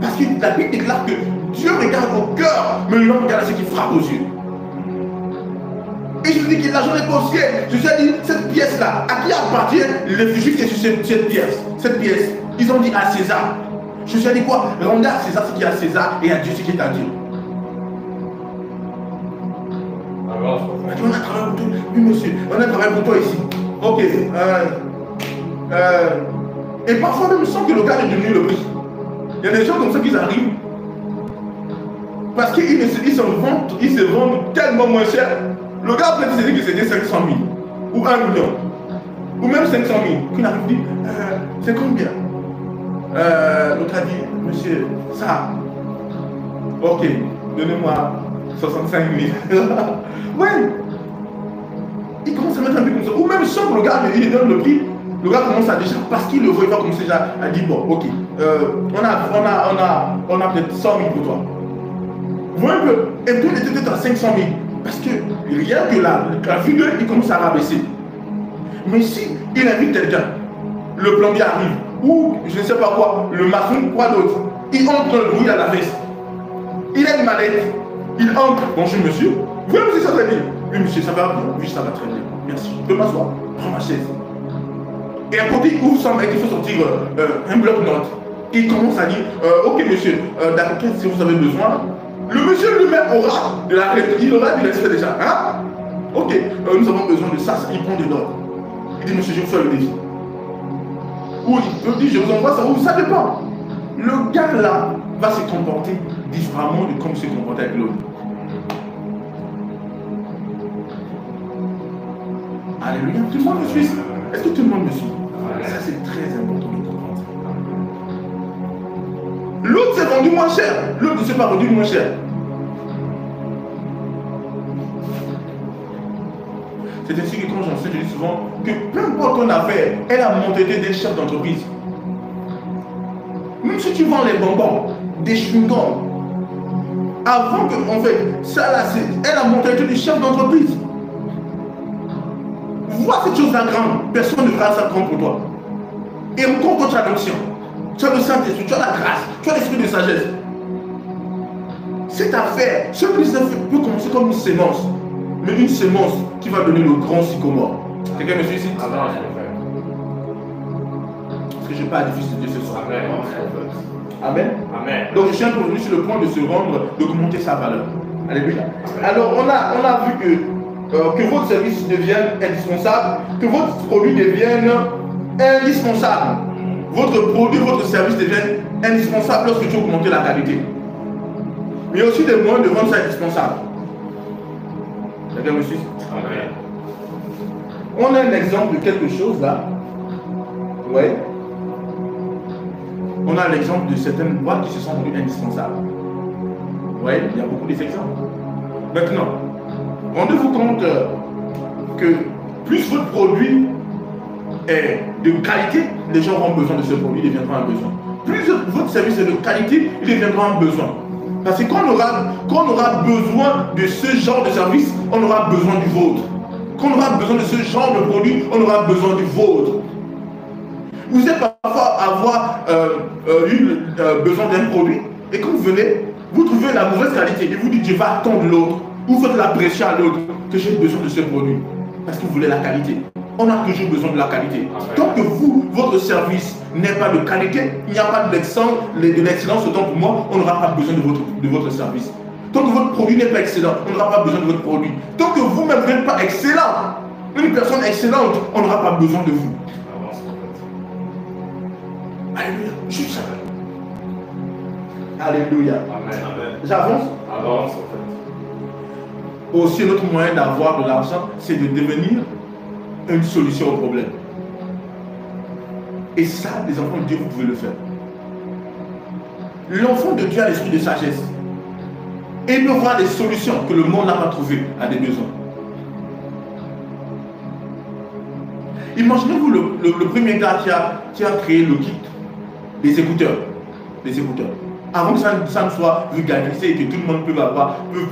Parce que la Bible déclare que Dieu regarde au cœur, mais l'homme regarde ce qui frappe aux yeux. Et je lui dis que l'argent est posé. Je lui ai dit, cette pièce-là, à qui appartient les juifs qui est sur cette pièce? Cette pièce, ils ont dit à César. Je lui ai dit quoi? Rendez à César ce qui est à César et à Dieu ce qui est à Dieu. Alors, on a travaillé pour toi. Oui, monsieur, on a travaillé pour toi ici. Ok. Et parfois même, je sens que le gars est devenu le prix. Il y a des gens comme ça qui arrivent. Parce qu'ils se vendent tellement moins cher. Le gars après il s'est dit que c'était 500 000 ou 1 million ou même 500 000. Qu'il arrive dit, c'est combien? L'autre a dit, monsieur, ça. Ok, donnez-moi 65 000. Ouais. Il commence à mettre un peu comme ça. Ou même sans que le gars il donne le prix, le gars commence à déjà, parce qu'il le voit, il va commencer déjà à dire, bon, ok, on a peut-être 100 000 pour toi. Vous voyez un peu? Et puis il était peut-être à 500 000. Parce que rien que la vue d'eux, il commence à rabaisser. Mais si il invite quelqu'un, le plombier arrive, ou je ne sais pas quoi, le maçon, quoi d'autre, il entre dans le bruit à la veste. Il a une mallette, il entre, bonjour monsieur, vous voyez monsieur, ça va bien? Oui monsieur, ça va bien? Oui, ça va très bien, merci. Je peux m'asseoir, prends ma chaise. Et à côté, il ouvre son mec, il faut sortir un bloc-notes. Il commence à dire, ok monsieur, d'accord, si vous avez besoin. Le monsieur lui-même aura de la lettre, il aura du respect déjà. Hein? Ok, nous avons besoin de ça, il prend de l'ordre. Il dit, monsieur, je vous fais le défi. Ou il dit, je vous envoie ça, ou ça dépend. Le gars là va se comporter différemment de comme il se comportait avec l'autre. Alléluia, tout le monde me suit. Est-ce que tout le monde me suit? Ça c'est très important de comprendre. L'autre s'est vendu moins cher, l'autre ne s'est pas vendu moins cher. C'est ainsi que quand j'enseigne, je dis souvent que peu importe ton affaire, elle a monté des chefs d'entreprise. Même si tu vends les bonbons, des chewing-gums, avant que, en fait, ça là, elle a monté des chefs d'entreprise. Vois cette chose-là grande, personne ne fera ça grand pour toi. Et encore contre l'adoption. Tu as le Saint-Esprit, tu as la grâce, tu as l'esprit de sagesse. Cette affaire, ce business peut commencer comme une sémence, mais une sémence qui va donner le grand sycomore. Quelqu'un me suit ici? Parce que je n'ai pas à difficile de ce soir. Amen. Amen. Amen. Donc je suis revenu sur le point de se rendre, d'augmenter sa valeur. Alléluia. Alors on a vu que votre service devienne indispensable, que votre produit devienne indispensable. Votre produit, votre service devienne indispensable lorsque tu augmentes la qualité. Mais il y a aussi des moyens de rendre ça indispensable. Quelqu'un me suit? Amen. On a un exemple de quelque chose là. Ouais. On a l'exemple de certaines boîtes qui se sont rendues indispensables. Ouais, il y a beaucoup d'exemples. Maintenant, rendez-vous compte que plus votre produit est de qualité, les gens auront besoin de ce produit, ils deviendront un besoin. Plus votre service est de qualité, il deviendra un besoin. Parce que quand on aura besoin de ce genre de service, on aura besoin du vôtre. Quand on aura besoin de ce genre de produit, on aura besoin du vôtre. Vous êtes parfois avoir eu besoin d'un produit, et quand vous venez, vous trouvez la mauvaise qualité, et vous dites je vais attendre l'autre, ou vous faites la pression à l'autre, que j'ai besoin de ce produit, parce que vous voulez la qualité. On a toujours besoin de la qualité. Tant que votre service n'est pas de qualité, il n'y a pas de l'excellence, autant pour moi, on n'aura pas besoin de votre service. Tant que votre produit n'est pas excellent, on n'aura pas besoin de votre produit. Tant que vous-même n'êtes pas excellent, une personne excellente, on n'aura pas besoin de vous. Alléluia. Juste ça. Alléluia. Amen. J'avance. Avance. Aussi, notre moyen d'avoir de l'argent, c'est de devenir une solution au problème. Et ça, les enfants de Dieu, vous pouvez le faire. L'enfant de Dieu a l'esprit de sagesse. Et il peut voir des solutions que le monde n'a pas trouvées à des besoins. Imaginez-vous le premier gars qui a créé le kit des écouteurs. Avant que ça ne soit vulgarisé et que tout le monde peut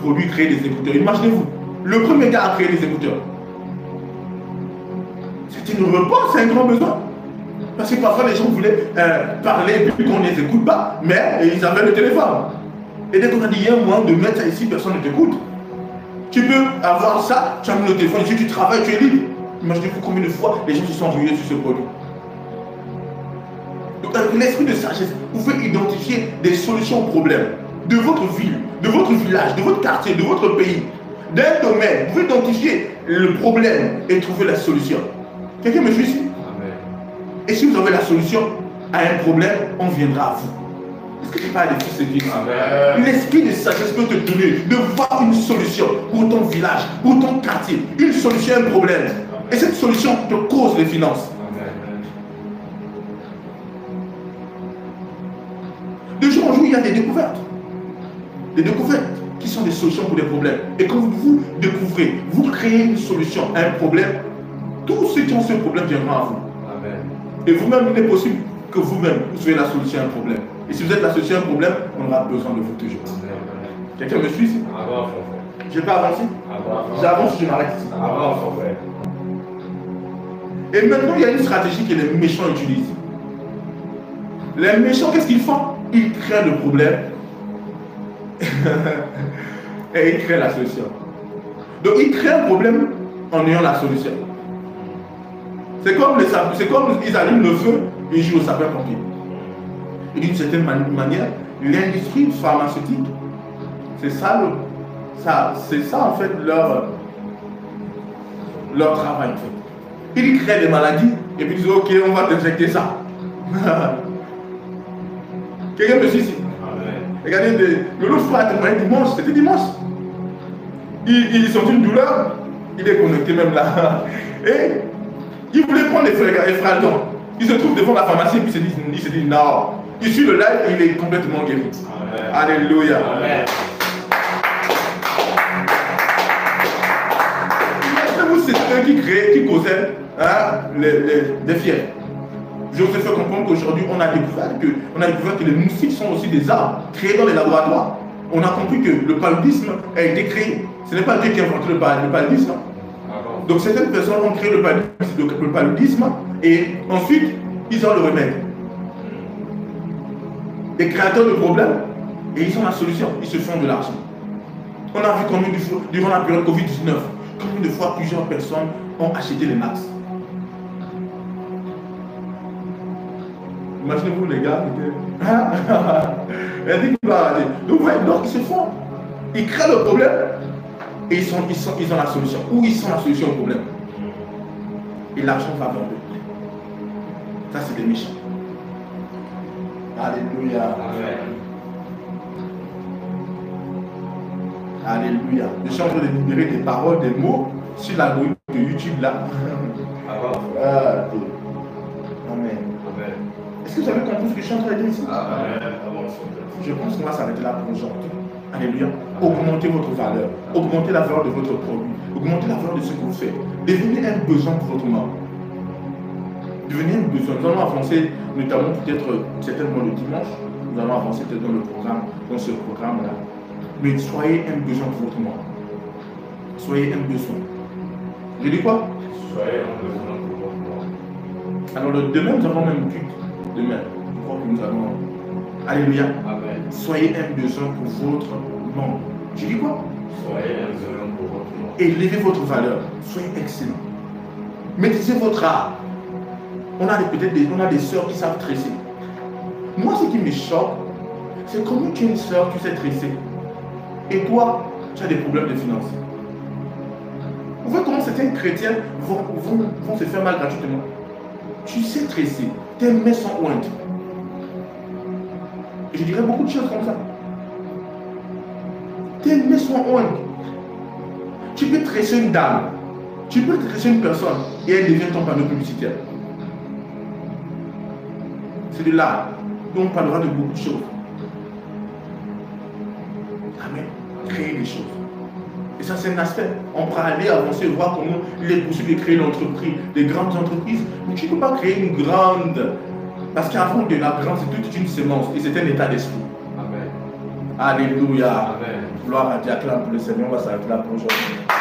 produire, créer des écouteurs. Imaginez-vous, le premier gars a créé des écouteurs. C'est une réponse à un grand besoin. Parce que parfois les gens voulaient parler puis qu'on ne les écoute pas, mais ils avaient le téléphone. Et dès qu'on a dit, il y a un moyen de mettre ça ici, personne ne t'écoute. Tu peux avoir ça, tu as mis le téléphone ici, tu travailles, tu es libre. Imaginez-vous combien de fois les gens se sont ennuyés sur ce produit. Donc avec l'esprit de sagesse, vous pouvez identifier des solutions aux problèmes de votre ville, de votre village, de votre quartier, de votre pays, d'un domaine. Vous pouvez identifier le problème et trouver la solution. Quelqu'un me suit ici? Amen. Et si vous avez la solution à un problème, on viendra à vous. Est-ce que tu parles des fils de Dieu? L'esprit de sagesse peut te donner de voir une solution pour ton village, pour ton quartier, une solution à un problème. Et cette solution te cause les finances. De jour en jour, il y a des découvertes. Des découvertes qui sont des solutions pour des problèmes. Et quand vous découvrez, vous créez une solution à un problème, tous ceux qui ont ce problème viendront à vous. Amen. Et vous-même, il est possible que vous-même, vous soyez la solution à un problème. Et si vous êtes la solution à un problème, on aura besoin de vous toujours. Quelqu'un me suit ici? Je peux avancer? J'avance, je m'arrête ici. Et maintenant, il y a une stratégie que les méchants utilisent. Les méchants, qu'est-ce qu'ils font? Ils créent le problème et ils créent la solution. Donc, ils créent un problème en ayant la solution. C'est comme ils allument le feu et ils jouent au sapeur-pompier. Et d'une certaine manière, l'industrie pharmaceutique, c'est ça en fait leur travail en fait. Ils créent des maladies et puis ils disent ok, on va t'injecter ça. Quelqu'un me suit ici? Regardez, le loup frère a témoigné dimanche, c'était dimanche. Il sentit une douleur, il est connecté même là. Et il voulait prendre les fragments. Il se trouve devant la pharmacie et puis il se dit non. Il suit le live et il est complètement guéri. Amen. Alléluia. Amen. Imaginez-vous, c'est eux qui causaient des fièvres. Je vous ai fait comprendre qu'aujourd'hui, on a découvert que les moustiques sont aussi des arbres créés dans les laboratoires. On a compris que le paludisme a été créé. Ce n'est pas Dieu qui a inventé le paludisme. Donc certaines personnes ont créé le paludisme et ensuite, ils ont le remède. Les créateurs de problèmes, et ils ont la solution, ils se font de l'argent. On a vu combien de fois, durant la période Covid-19, combien de fois plusieurs personnes ont acheté les masques. Imaginez-vous les gars qui étaient... Donc ils se font. Ils créent le problème et ils ont la solution. Ou ils sont la solution au problème. Et l'argent va vers eux. Ça, c'est des méchants. Alléluia. Amen. Alléluia. Je suis en train de libérer des paroles, des mots sur l'algorithme de YouTube là. Amen. Est-ce que vous avez compris ce que je suis en train de dire ici? Je pense qu'on va s'arrêter là pour aujourd'hui. Alléluia. Augmentez votre valeur. Augmentez la valeur de votre produit. Augmentez la valeur de ce que vous faites. Devenez un besoin pour votre membre. Devenez un besoin. Nous allons avancer, notamment peut-être certainement le dimanche. Nous allons avancer peut-être dans ce programme-là. Mais soyez un besoin pour votre membre. Soyez un besoin. Je dis quoi? Soyez un besoin pour votre membre. Alors demain, nous avons même culte. Demain, je crois que nous allons. Alléluia. Amen. Soyez un besoin pour votre membre. Je dis quoi? Soyez un besoin pour votre membre. Élevez votre valeur. Soyez excellent. Maîtrisez votre art. On a des sœurs qui savent tresser. Moi, ce qui me choque, c'est comment tu es une sœur qui sait tresser. Et toi, tu as des problèmes de finances. Vous voyez comment certains chrétiens vont se faire mal gratuitement. Tu sais tresser. Tes mains sont ointes. Et je dirais beaucoup de choses comme ça. Tes mains sont ointes. Tu peux tresser une dame. Tu peux tresser une personne et elle devient ton panneau publicitaire. C'est de là dont on parlera de beaucoup de choses. Amen. créer des choses. Et ça, c'est un aspect. On pourra aller avancer, voir comment il est possible de créer l'entreprise, des grandes entreprises. Mais tu ne peux pas créer une grande. Parce qu'avant de la grande, c'est toute une sémence et c'est un état d'esprit. Amen. Alléluia. Amen. Gloire à Dieu, acclame pour le Seigneur. On va s'arrêter là pour aujourd'hui.